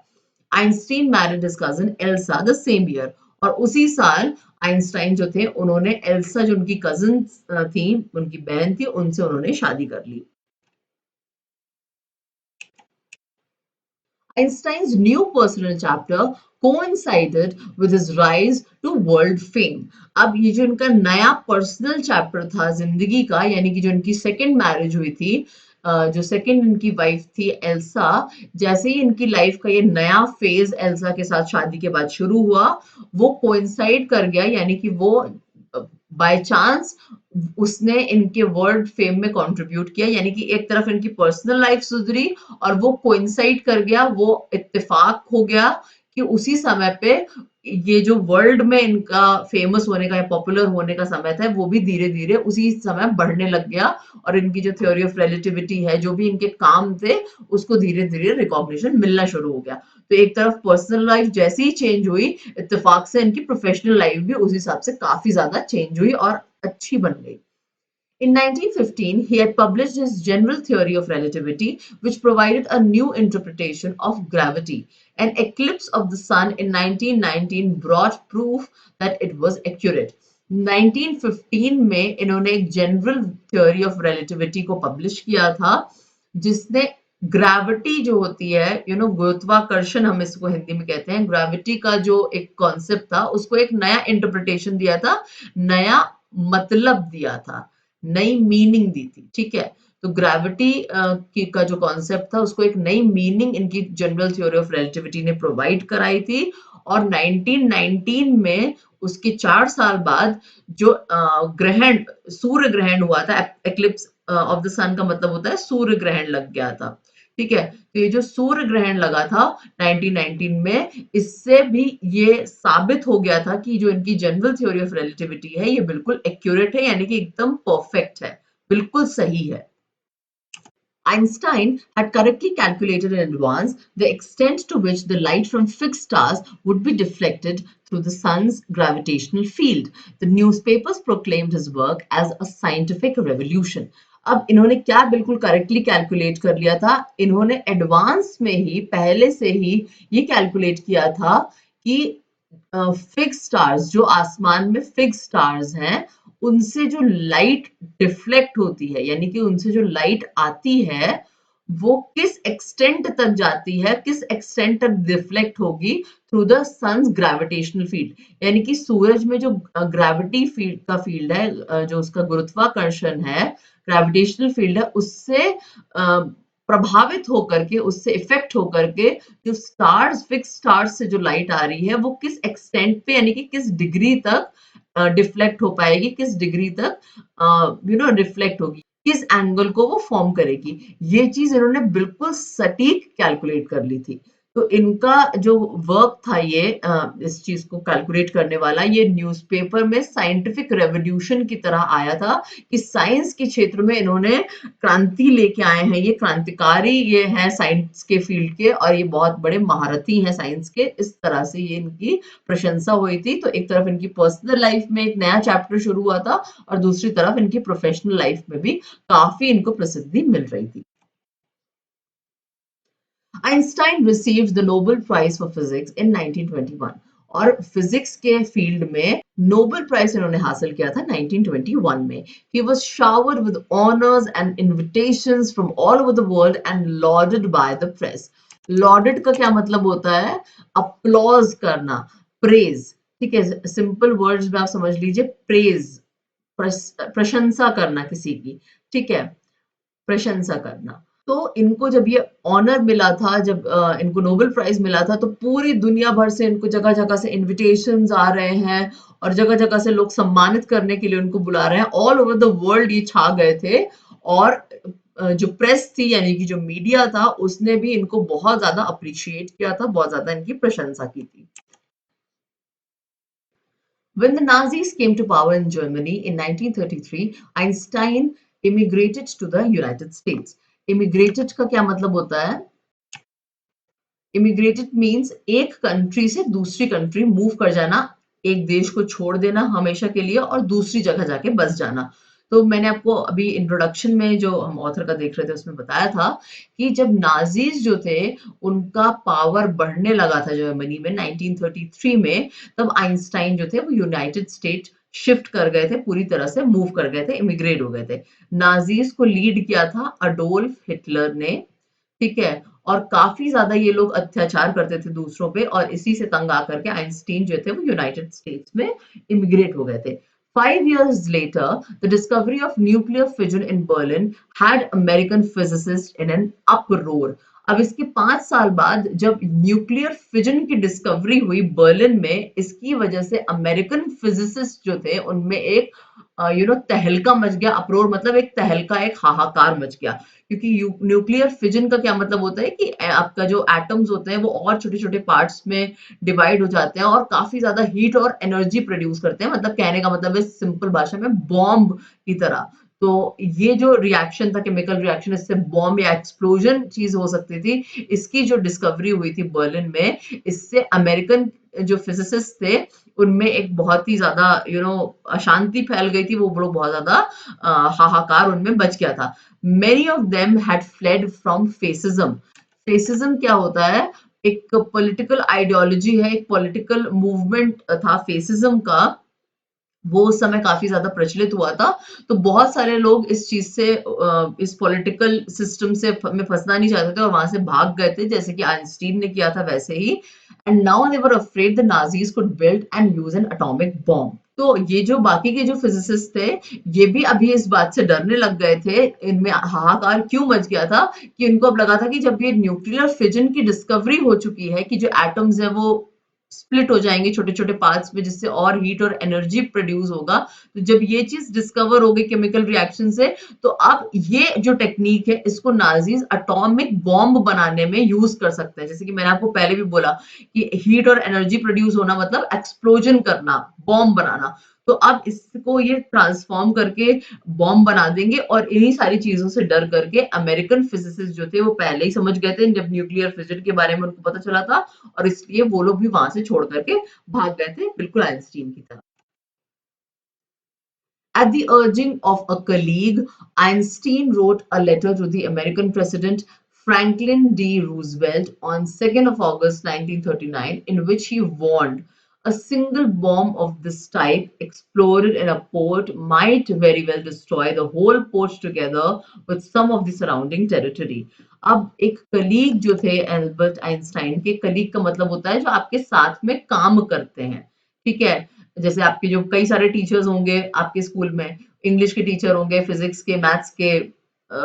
Einstein married his cousin Elsa the same year, और उसी साल आइंस्टाइन जो थे, उन्होंने एल्सा, जो उनकी कजिन थी, उनकी बहन थी, उनसे उन्होंने शादी कर ली। Einstein's new personal chapter coincided with his rise to world fame. अब ये जो इनका नया पर्सनल चैप्टर था जिंदगी का, यानी कि जो इनकी सेकंड मैरिज हुई थी, जो सेकंड इनकी वाइफ थी एल्सा, जैसे ही इनकी लाइफ का ये नया फेज एल्सा के साथ शादी के बाद शुरू हुआ, वो कोइंसाइड कर गया, यानी कि वो बाय चांस उसने इनके वर्ल्ड फेम में कंट्रीब्यूट किया, यानी कि एक तरफ इनकी पर्सनल लाइफ सुधरी और वो कोइंसाइड कर गया, वो इत्तेफाक हो गया कि उसी समय पे ये जो वर्ल्ड में इनका फेमस होने का या पॉपुलर होने का समय था, वो भी धीरे धीरे उसी समय बढ़ने लग गया, और इनकी जो थ्योरी ऑफ रिलेटिविटी है, जो भी इनके काम थे, उसको धीरे धीरे रिकॉग्निशन मिलना शुरू हो गया। तो एक तरफ पर्सनल लाइफ जैसे ही चेंज हुई, इत्तेफाक से इनकी प्रोफेशनल लाइफ भी उस हिसाब से काफी ज्यादा चेंज हुई और अच्छी बन गई। In 1915, he had published his general theory of relativity, which provided a new interpretation of gravity. An eclipse of the sun in 1919 brought proof that it was accurate. 1915 में इन्होंने एक जनरल थ्योरी ऑफ रिलेटिविटी को publish किया था, जिसने gravity जो होती है, गुरुत्वाकर्षण हम इसको हिंदी में कहते हैं, ग्रेविटी का जो एक कॉन्सेप्ट था, उसको एक नया इंटरप्रिटेशन दिया था, नया मतलब दिया था, नई मीनिंग दी थी, ठीक है। तो ग्रेविटी की का जो कॉन्सेप्ट था, उसको एक नई मीनिंग इनकी जनरल थ्योरी ऑफ रिलेटिविटी ने प्रोवाइड कराई थी, और 1919 में उसके 4 साल बाद जो ग्रहण, सूर्य ग्रहण हुआ था, एक्लिप्स ऑफ द सन का मतलब होता है सूर्य ग्रहण लग गया था, ठीक है। तो ये जो सूर्य ग्रहण लगा था 1919 में, इससे भी ये साबित हो गया था कि जो इनकी जनरल थ्योरी ऑफ रिलेटिविटी है, ये बिल्कुल एक्यूरेट है, यानी कि एकदम परफेक्ट है, बिल्कुल सही है। Einstein had correctly calculated in advance the extent to which the light from fixed stars would be deflected through the sun's gravitational field. The newspapers proclaimed his work as a scientific revolution. अब इन्होंने क्या बिल्कुल correctly calculate कर लिया था, इन्होंने advance में ही पहले से ही ये कैलकुलेट किया था कि फिक्स स्टार्स जो आसमान में फिक्स स्टार्स हैं उनसे जो लाइट डिफ्लेक्ट होती है यानी कि उनसे जो लाइट आती है वो किस एक्सटेंट तक जाती है, किस एक्सटेंट तक डिफ्लेक्ट होगी through the sun's gravitational field. यानी कि सूरज में जो ग्रेविटी फील्ड का फील्ड है, जो उसका गुरुत्वाकर्षण है, ग्रेविटेशनल फील्ड है, उससे प्रभावित होकर के, उससे इफेक्ट होकर के जो स्टार्स, फिक्स स्टार्स से जो लाइट आ रही है वो किस एक्सटेंट पे यानी कि किस डिग्री तक डिफ्लेक्ट हो पाएगी, किस डिग्री तक रिफ्लेक्ट होगी, किस एंगल को वो फॉर्म करेगी। ये चीज इन्होंने बिल्कुल सटीक कैलकुलेट कर ली थी। तो इनका जो वर्क था ये इस चीज को कैलकुलेट करने वाला, ये न्यूज़पेपर में साइंटिफिक रेवोल्यूशन की तरह आया था कि साइंस के क्षेत्र में इन्होंने क्रांति लेके आए हैं। ये क्रांतिकारी ये हैं साइंस के फील्ड के और ये बहुत बड़े महारथी हैं साइंस के। इस तरह से ये इनकी प्रशंसा हुई थी। तो एक तरफ इनकी पर्सनल लाइफ में एक नया चैप्टर शुरू हुआ था और दूसरी तरफ इनकी प्रोफेशनल लाइफ में भी काफी इनको प्रसिद्धि मिल रही थी। Einstein received the Nobel prize for physics in 1921 और फिजिक्स के फील्ड में नोबेल प्राइज इन्होंने हासिल किया था 1921 में। He was showered with honors and invitations from all over the world and lauded by the press. Lauded का क्या मतलब होता है? Applause करना, praise, ठीक है, सिंपल वर्ड्स में आप समझ लीजिए, praise, प्रशंसा करना किसी की, ठीक है, प्रशंसा करना। तो इनको जब ये ऑनर मिला था, जब इनको नोबेल प्राइज मिला था, तो पूरी दुनिया भर से इनको जगह-जगह से इनविटेशंस आ रहे हैं और जगह-जगह से लोग सम्मानित करने के लिए उनको बुला रहे हैं। ऑल ओवर द वर्ल्ड ये छा गए थे और जो प्रेस थी यानी कि जो मीडिया था उसने भी इनको बहुत ज्यादा अप्रिशिएट किया था, बहुत ज्यादा इनकी प्रशंसा की थी। When the Nazis came to power in Germany in 1933, Einstein immigrated to the United States. Immigrated का क्या मतलब होता है? Immigrated means एक कंट्री से दूसरी कंट्री मूव कर जाना, एक देश को छोड़ देना हमेशा के लिए और दूसरी जगह जाके बस जाना। तो मैंने आपको अभी इंट्रोडक्शन में जो हम ऑथर का देख रहे थे उसमें बताया था कि जब नाजीज जो थे उनका पावर बढ़ने लगा था जर्मनी में 1933 में, तब आइंस्टाइन जो थे वो यूनाइटेड स्टेट शिफ्ट कर गए थे, पूरी तरह से मूव कर गए थे, इमिग्रेट हो गए थे। नाजीज को लीड किया था अडोल्फ हिटलर ने, ठीक है, और काफी ज्यादा ये लोग अत्याचार करते थे दूसरों पे और इसी से तंग आकर के आइंस्टीन जो थे वो यूनाइटेड स्टेट्स में इमिग्रेट हो गए थे। 5 years later, the discovery of nuclear fission in Berlin had American physicists in an uproar. अब इसके 5 साल बाद जब न्यूक्लियर फिजन की डिस्कवरी हुई बर्लिन में, इसकी वजह से अमेरिकन फिजिसिस्ट जो थे उनमें एक तहलका मच गया। अप्रोर मतलब एक तहलका, एक हाहाकार मच गया, क्योंकि न्यूक्लियर फिजन का क्या मतलब होता है कि आपका जो एटम्स होते हैं वो और छोटे छोटे पार्ट्स में डिवाइड हो जाते हैं और काफी ज्यादा हीट और एनर्जी प्रोड्यूस करते हैं। मतलब कहने का मतलब है सिंपल भाषा में बॉम्ब की तरह। तो ये जो रिएक्शन था, केमिकल रिएक्शन, इससे बॉम्ब या एक्सप्लोजन चीज हो सकती थी, इसकी जो डिस्कवरी हुई थी बर्लिन में, इससे अमेरिकन जो फिजिसिस्ट थे उनमें एक बहुत ही ज्यादा अशांति फैल गई थी। वो लोग बहुत ज्यादा हाहाकार उनमें बच गया था। Many of them had fled from fascism. Fascism क्या होता है? एक पॉलिटिकल आइडियोलॉजी है, एक पॉलिटिकल मूवमेंट था फेसिज्म का, वो उस समय काफी ज्यादा प्रचलित हुआ था। तो बहुत सारे लोग इस चीज से, इस पॉलिटिकल सिस्टम से में फंसना नहीं चाहते थे और वहां से भाग गए थे, जैसे कि आइंस्टीन ने किया था वैसे ही। And now they were afraid the Nazis could build and use an atomic bomb. तो ये जो बाकी के जो फिजिसिस्ट थे ये भी अभी इस बात से डरने लग गए थे, इनमें हाहाकार क्यों मच गया था कि इनको अब लगा था कि जब ये न्यूक्लियर फिजन की डिस्कवरी हो चुकी है कि जो एटम्स है वो स्प्लिट हो जाएंगे छोटे छोटे पार्ट्स में, जिससे और हीट और एनर्जी प्रोड्यूस होगा। तो जब ये चीज डिस्कवर हो गई केमिकल रिएक्शन से, तो अब ये जो टेक्निक है इसको नाजीज एटॉमिक बॉम्ब बनाने में यूज कर सकते हैं। जैसे कि मैंने आपको पहले भी बोला कि हीट और एनर्जी प्रोड्यूस होना मतलब एक्सप्लोजन करना, बॉम्ब बनाना। तो अब इसको ये ट्रांसफॉर्म करके बॉम्ब बना देंगे, और इन्हीं सारी चीजों से डर करके अमेरिकन फिजिसिस्ट जो थे वो पहले ही समझ गए थे जब न्यूक्लियर फिजिक्स के बारे में उनको पता चला था, और इसलिए वो लोग भी वहां से छोड़ करके भाग गए थे, बिल्कुल आइंस्टीन की तरह। At the urging of a colleague, Einstein wrote a letter to the American President Franklin D. Roosevelt on 2nd of August 1939, in which he warned a single bomb of this type exploded in a port might very well destroy the whole port together with some of the surrounding territory. अब एक colleague जो थे Albert Einstein के, colleague का मतलब होता है जो आपके साथ में काम करते हैं, ठीक है। जैसे आपके जो कई सारे टीचर्स होंगे आपके स्कूल में, इंग्लिश के टीचर होंगे, फिजिक्स के, मैथ्स के,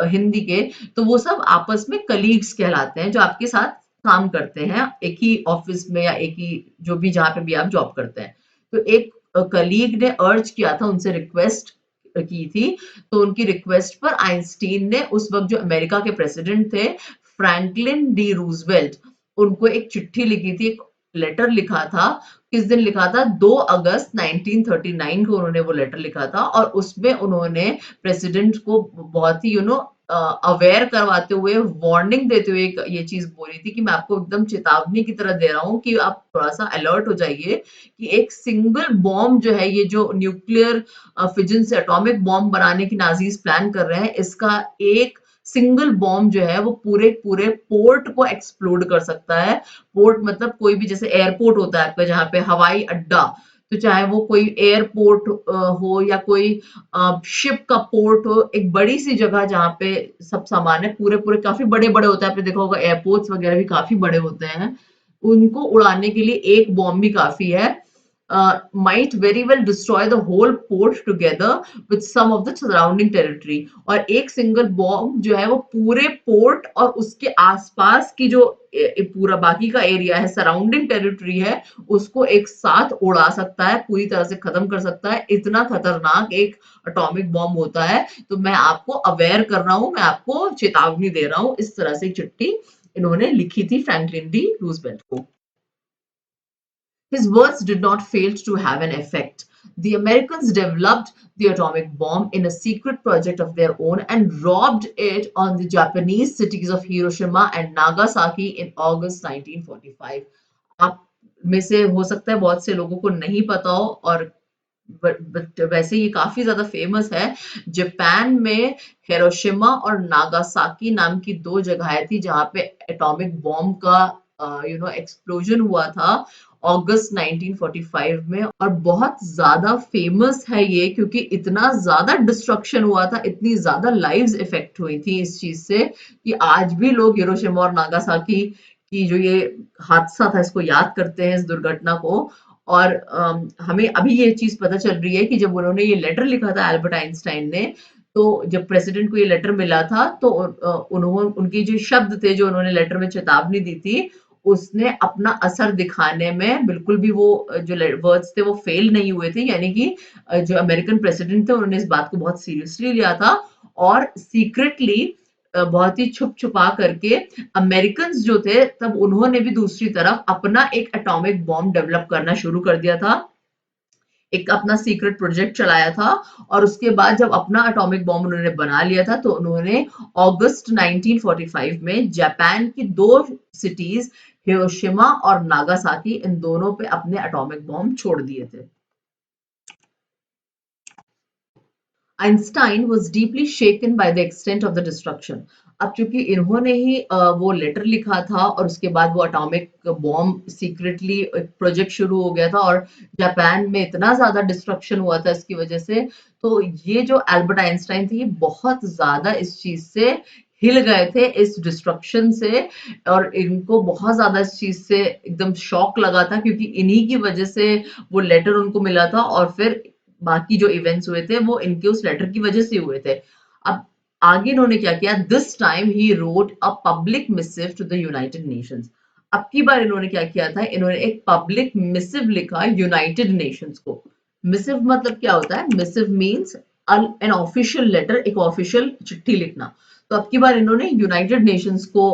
हिंदी के, तो वो सब आपस में कलीग्स कहलाते हैं जो आपके साथ काम करते हैं एक ही ऑफिस में या एक ही जो भी जहाँ पे भी आप जॉब करते हैं। तो एक कलीग ने अर्ज किया था, उनसे रिक्वेस्ट की थी, तो उनकी रिक्वेस्ट पर आइंस्टीन ने उस वक्त जो अमेरिका के प्रेसिडेंट थे फ्रैंकलिन डी रूजवेल्ट, उनको एक चिट्ठी लिखी थी, एक लेटर लिखा था। किस दिन लिखा था? 2 अगस्त 1939 को उन्होंने वो लेटर लिखा था, और उसमें उन्होंने प्रेसिडेंट को बहुत ही अवेयर करवाते हुए, वार्निंग देते हुए ये चीज बोली थी कि मैं आपको एकदम चेतावनी की तरह दे रहा हूँ कि आप थोड़ा सा अलर्ट हो जाइए कि एक सिंगल बॉम्ब जो है, ये जो न्यूक्लियर फिजन से एटॉमिक बॉम्ब बनाने की नाजीज प्लान कर रहे हैं, इसका एक सिंगल बॉम्ब जो है वो पूरे पूरे पोर्ट को एक्सप्लोड कर सकता है। पोर्ट मतलब कोई भी, जैसे एयरपोर्ट होता है आपका जहाँ पे हवाई अड्डा, तो चाहे वो कोई एयरपोर्ट हो या कोई शिप का पोर्ट हो, एक बड़ी सी जगह जहाँ पे सब सामान है, पूरे पूरे काफी बड़े बड़े होते हैं, आपने देखा होगा एयरपोर्ट्स वगैरह भी काफी बड़े होते हैं, उनको उड़ाने के लिए एक बॉम्ब भी काफी है। might very well destroy the whole port together with some of the surrounding territory, और एक सिंगल बॉम्ब जो है वो पूरे पोर्ट और उसके आसपास की जो पूरा बाकी का एरिया है, सराउंडिंग टेरिटरी है, उसको एक साथ उड़ा सकता है, पूरी तरह से खत्म कर सकता है। इतना खतरनाक एक एटॉमिक बॉम्ब होता है, तो मैं आपको अवेयर कर रहा हूं, मैं आपको चेतावनी दे रहा हूं। इस तरह से एक चिट्ठी इन्होंने लिखी थी फ्रैंकलिन डी रूजवेल्ट को। His words did not fail to have an effect. The Americans developed the atomic bomb in a secret project of their own and robbed it on the Japanese cities of Hiroshima and Nagasaki in August 1945. आप में से हो सकता है बहुत से लोगों को नहीं पता हो, और बट वैसे ये काफी ज्यादा फेमस है। जापान में हिरोशिमा और नागासाकी नाम की दो जगहें थी जहां पे एटॉमिक बॉम्ब का एक्सप्लोजन हुआ था अगस्त 1945 में, और बहुत ज्यादा फेमस है ये क्योंकि इतना ज्यादा डिस्ट्रक्शन हुआ था, इतनी ज्यादा लाइव्स इफेक्ट हुई थी इस चीज से कि आज भी लोग हिरोशिमा और नागासाकी की जो ये हादसा था इसको याद करते हैं, इस दुर्घटना को। और हमें अभी ये चीज पता चल रही है कि जब उन्होंने ये लेटर लिखा था एल्बर्ट आइंस्टाइन ने, तो जब प्रेसिडेंट को ये लेटर मिला था तो उन्होंने उनके जो शब्द थे जो उन्होंने लेटर में चेतावनी दी थी, उसने अपना असर दिखाने में बिल्कुल भी वो जो वर्ड्स थे वो फेल नहीं हुए थे। यानी कि जो अमेरिकन प्रेसिडेंट थे उन्होंने इस बात को बहुत सीरियसली लिया था, और सीक्रेटली बहुत ही छुप छुपा करके अमेरिकन जो थे तब उन्होंने भी दूसरी तरफ अपना एक एटॉमिक बॉम्ब डेवलप करना शुरू कर दिया था, एक अपना सीक्रेट प्रोजेक्ट चलाया था। और उसके बाद जब अपना एटॉमिक बॉम्ब उन्होंने बना लिया था तो उन्होंने अगस्त 1945 में जापान की दो सिटीज हिरोशिमा और नागासाकी, इन दोनों पे अपने एटॉमिक बॉम्ब छोड़ दिए थे। Einstein was deeply shaken by the extent of the destruction. अब चूंकि इन्होंने ही वो लेटर लिखा था और उसके बाद वो एटॉमिक बॉम्ब सीक्रेटली प्रोजेक्ट शुरू हो गया था, और जापान में इतना ज्यादा डिस्ट्रक्शन हुआ था इसकी वजह से, तो ये जो एल्बर्ट आइंस्टाइन थे ये बहुत ज्यादा इस चीज से हिल गए थे, इस डिस्ट्रक्शन से, और इनको बहुत ज्यादा इस चीज से एकदम शॉक लगा था क्योंकि इन्हीं की वजह से वो लेटर उनको मिला था, और फिर बाकी जो इवेंट्स हुए थे वो इनके उस लेटर की वजह से हुए थे। अब आगे इन्होंने क्या किया, this time he wrote a public missive to the United Nations. अब की बार इन्होंने क्या किया था, इन्होंने एक पब्लिक मिसिव लिखा यूनाइटेड नेशंस को। मिसिव मतलब क्या होता है? Missive means an official letter, एक ऑफिशियल चिट्ठी लिखना। तो अब की बार इन्होंने यूनाइटेड नेशंस को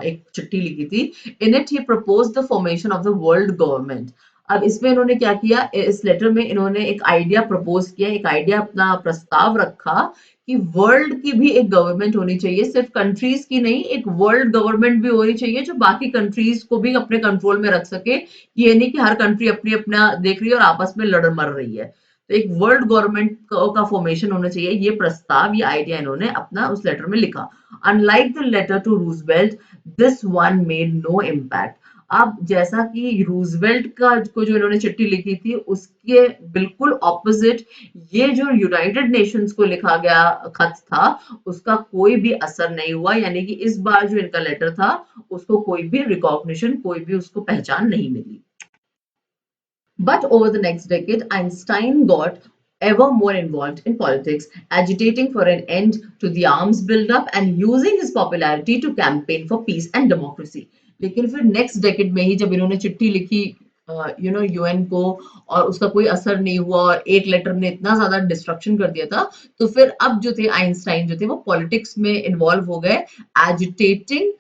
एक चिट्ठी लिखी थी। In it he proposed the formation of the world government. अब इसमें इन्होंने क्या किया, इस लेटर में इन्होंने एक आइडिया प्रपोज किया, एक आइडिया अपना प्रस्ताव रखा कि वर्ल्ड की भी एक गवर्नमेंट होनी चाहिए, सिर्फ कंट्रीज की नहीं, एक वर्ल्ड गवर्नमेंट भी होनी चाहिए जो बाकी कंट्रीज को भी अपने कंट्रोल में रख सके। ये नहीं कि हर कंट्री अपनी अपना देख रही है और आपस में लड़ मर रही है। तो एक वर्ल्ड गवर्नमेंट का फॉर्मेशन होना चाहिए, ये प्रस्ताव, ये आइडिया इन्होंने अपना उस लेटर में लिखा। Unlike the letter to Roosevelt, this one made no impact. अब जैसा कि रूजवेल्ट का को जो इन्होंने चिट्ठी लिखी थी उसके बिल्कुल ऑपोजिट ये जो यूनाइटेड नेशंस को लिखा गया खत था उसका कोई भी असर नहीं हुआ, यानी कि इस बार जो इनका लेटर था उसको कोई भी रिकॉग्निशन, कोई भी उसको पहचान नहीं मिली। But over the next decade, Einstein got ever more involved in politics, agitating for an end to the arms buildup and using his popularity to campaign for peace and democracy. लेकिन फिर next decade में ही जब इन्होंने चिट्ठी लिखी UN को और उसका कोई असर नहीं हुआ और एक लेटर ने इतना ज्यादा डिस्ट्रक्शन कर दिया था, तो फिर अब जो थे आइंस्टाइन जो थे वो पॉलिटिक्स में इन्वॉल्व हो गए। एजिटेटिंग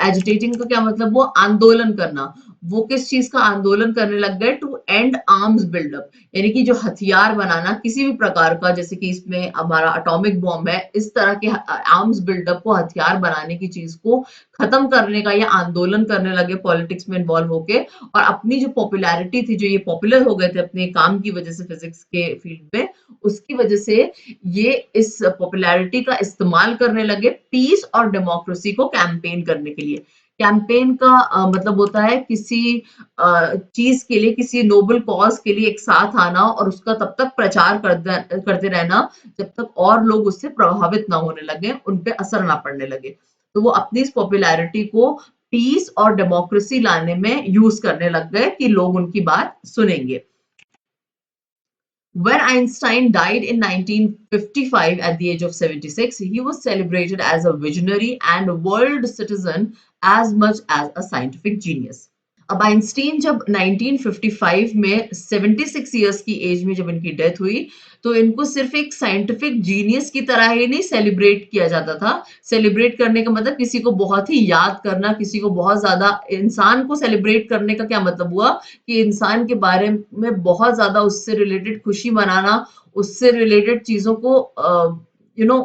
एजिटेटिंग का क्या मतलब, वो आंदोलन करना। वो किस चीज का आंदोलन करने लग गए, टू एंड आर्म्स बिल्डअप, यानी कि जो हथियार बनाना किसी भी प्रकार का, जैसे कि इसमें हमारा एटॉमिक बॉम्ब है, इस तरह के आर्म्स बिल्डअप को, हथियार बनाने की चीज को खत्म करने का ये आंदोलन करने लगे पॉलिटिक्स में इन्वॉल्व होके। और अपनी जो पॉपुलैरिटी थी, जो ये पॉपुलर हो गए थे अपने काम की वजह से फिजिक्स के फील्ड में, उसकी वजह से ये इस पॉपुलैरिटी का इस्तेमाल करने लगे पीस और डेमोक्रेसी को कैंपेन करने के लिए। कैंपेन का मतलब होता है किसी चीज के लिए, किसी नोबल कॉज के लिए एक साथ आना और उसका तब तक प्रचार करते रहना जब तक और लोग उससे प्रभावित ना होने लगे, उन पे असर ना पड़ने लगे। तो वो अपनी इस पॉपुलैरिटी को पीस और डेमोक्रेसी लाने में यूज करने लग गए कि लोग उनकी बात सुनेंगे। When Einstein died in 1955 at the age of 76, he was celebrated as a visionary and a world citizen as much as a scientific genius. अब आइंस्टीन जब 1955 में 76 इयर्स की एज में जब इनकी डेथ हुई, तो इनको सिर्फ एक साइंटिफिक जीनियस की तरह ही नहीं सेलिब्रेट किया जाता था। सेलिब्रेट करने का मतलब किसी को बहुत ही याद करना, किसी को बहुत ज्यादा, इंसान को सेलिब्रेट करने का क्या मतलब हुआ कि इंसान के बारे में बहुत ज्यादा उससे रिलेटेड खुशी मनाना, उससे रिलेटेड चीजों को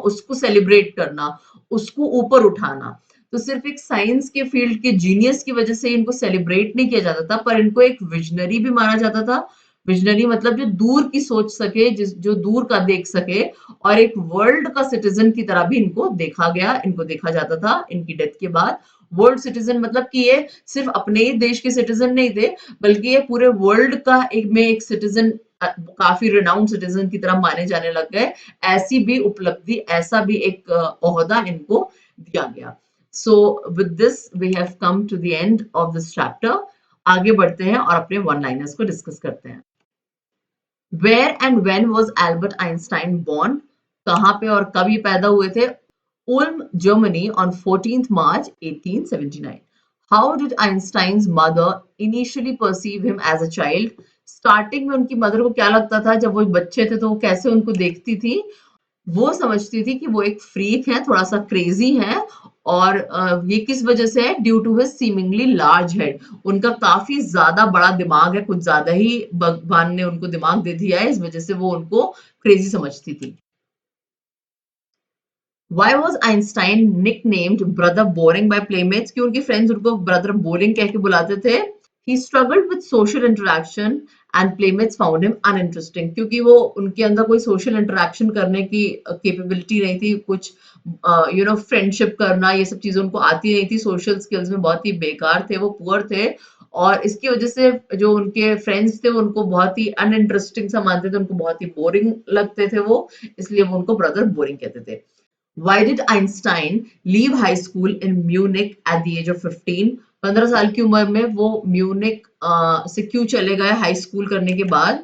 उसको सेलिब्रेट करना, उसको ऊपर उठाना। तो सिर्फ एक साइंस के फील्ड के जीनियस की वजह से इनको सेलिब्रेट नहीं किया जाता था, पर इनको एक विजनरी भी माना जाता था। विजनरी मतलब जो दूर की सोच सके, जो दूर का देख सके, और एक वर्ल्ड का सिटीजन की तरह भी इनको देखा गया, इनको देखा जाता था इनकी डेथ के बाद। वर्ल्ड सिटीजन मतलब कि ये सिर्फ अपने ही देश के सिटीजन नहीं थे, बल्कि ये पूरे वर्ल्ड का एक सिटीजन, काफी रिनाउंड सिटीजन की तरह माने जाने लग गए। ऐसी भी उपलब्धि, ऐसा भी एक ओहदा इनको दिया गया। So with this we have come to the end of this chapter. आगे बढ़ते हैं और अपने वन लाइनर्स को डिस्कस करते हैं। Where and when was Albert Einstein born? कहाँ पे और कब ये पैदा हुए थे? Ulm, Germany on 14th March 1879. How did Einstein's mother initially perceive him as a child? Starting में उनकी मदर को क्या लगता था जब वो बच्चे थे, तो वो कैसे उनको देखती थी? वो समझती थी कि वो एक फ्रीक है, थोड़ा सा क्रेजी है, और ये किस वजह से है? Due to his seemingly large head. उनका काफी ज्यादा बड़ा दिमाग है, कुछ ज्यादा ही भगवान ने उनको दिमाग दे दिया है, इस वजह से वो उनको क्रेजी समझती थी। Why was Einstein nicknamed brother boring by playmates? क्यों उनके फ्रेंड्स उनको ब्रदर बोरिंग कह के बुलाते थे? He struggled with social interaction and playmates found him uninteresting, क्योंकि वो उनके अंदर कोई सोशल इंटरेक्शन करने की कैपेबिलिटी नहीं थी, कुछ फ्रेंडशिप करना, ये सब चीजें उनको आती नहीं थी, सोशल स्किल्स में बहुत ही बेकार थे, वो पुअर थे, और इसकी वजह से जो उनके फ्रेंड्स थे उनको बहुत ही अनइंटरेस्टिंग सा मानते थे, उनको बहुत ही बोरिंग लगते थे वो, इसलिए वो उनको ब्रदर बोरिंग कहते थे। Why did Einstein leave high school in Munich at the age of 15? 15 साल की उम्र में वो म्यूनिक से क्यों चले गए हाई स्कूल करने के बाद?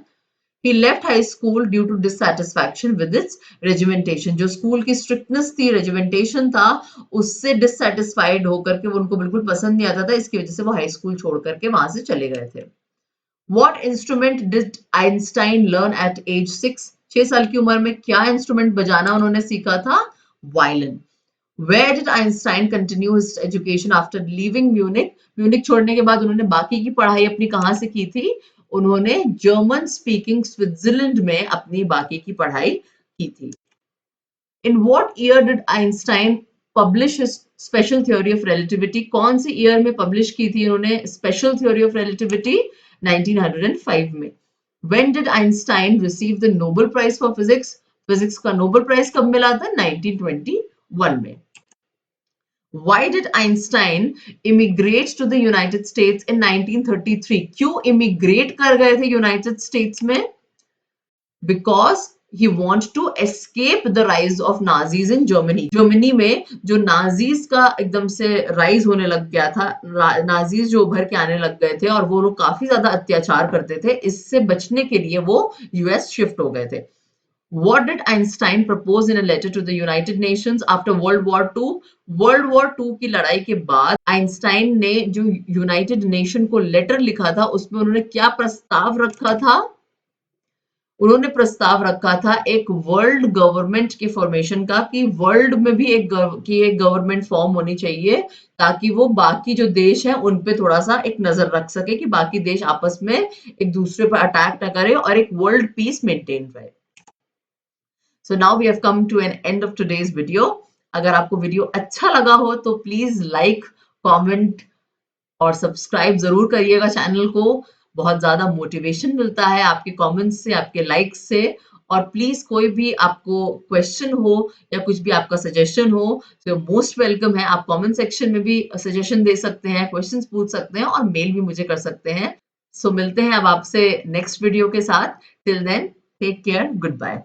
He left high school due to dissatisfaction with its regimentation. जो स्कूल की स्ट्रिक्टनेस थी, रेजिमेंटेशन था, उससे डिससेटिस्फाइड होकर के वो उनको बिल्कुल पसंद नहीं आता था, इसकी वजह से वो हाई स्कूल छोड़ करके वहां से चले गए थे। What instrument did Einstein learn at age 6? 6 साल की उम्र में क्या इंस्ट्रूमेंट बजाना उन्होंने सीखा था? Violin. Where did Einstein continue his education after leaving Munich? Munich छोड़ने के बाद उन्होंने बाकी की पढ़ाई अपनी कहाँ से की थी? उन्होंने जर्मन स्पीकिंग स्विट्जरलैंड में अपनी बाकी की पढ़ाई की थी। In what year did Einstein publish his special theory of relativity? कौन सी ईयर में पब्लिश की थी उन्होंने स्पेशल थ्योरी ऑफ रिलेटिविटी? 1905 में। When did Einstein receive the Nobel Prize for Physics? Physics का नोबेल प्राइज कब मिला था? 1921 में। Why did Einstein immigrate to the United States in 1933? क्यों immigrate कर गए थे यूनाइटेड स्टेट्स में? Because he want to escape the rise of Nazis in Germany. Germany में जो नाजीज का एकदम से राइज होने लग गया था, नाजीज जो उभर के आने लग गए थे और वो लोग काफी ज्यादा अत्याचार करते थे, इससे बचने के लिए वो यूएस शिफ्ट हो गए थे। What did Einstein propose in a letter to the United Nations after World War II? World War II की लड़ाई के बाद आइंस्टाइन ने जो यूनाइटेड नेशन को लेटर लिखा था, उसमें उन्होंने क्या प्रस्ताव रखा था? उन्होंने प्रस्ताव रखा था एक वर्ल्ड गवर्नमेंट के फॉर्मेशन का, कि वर्ल्ड में भी एक गवर्नमेंट फॉर्म होनी चाहिए, ताकि वो बाकी जो देश हैं उन पे थोड़ा सा एक नजर रख सके कि बाकी देश आपस में एक दूसरे पर अटैक ना करे और एक वर्ल्ड पीस मेंटेन रहे। So now we have come to an end of today's video. अगर आपको वीडियो अच्छा लगा हो तो प्लीज लाइक, कमेंट और सब्सक्राइब जरूर करिएगा चैनल को। बहुत ज्यादा मोटिवेशन मिलता है आपके कमेंट्स से, आपके लाइक्स से। और प्लीज कोई भी आपको क्वेश्चन हो या कुछ भी आपका सजेशन हो तो मोस्ट वेलकम है। आप कमेंट सेक्शन में भी सजेशन दे सकते हैं, क्वेश्चंस पूछ सकते हैं और मेल भी मुझे कर सकते हैं। सो मिलते हैं अब आपसे नेक्स्ट वीडियो के साथ। Till then take care, good bye.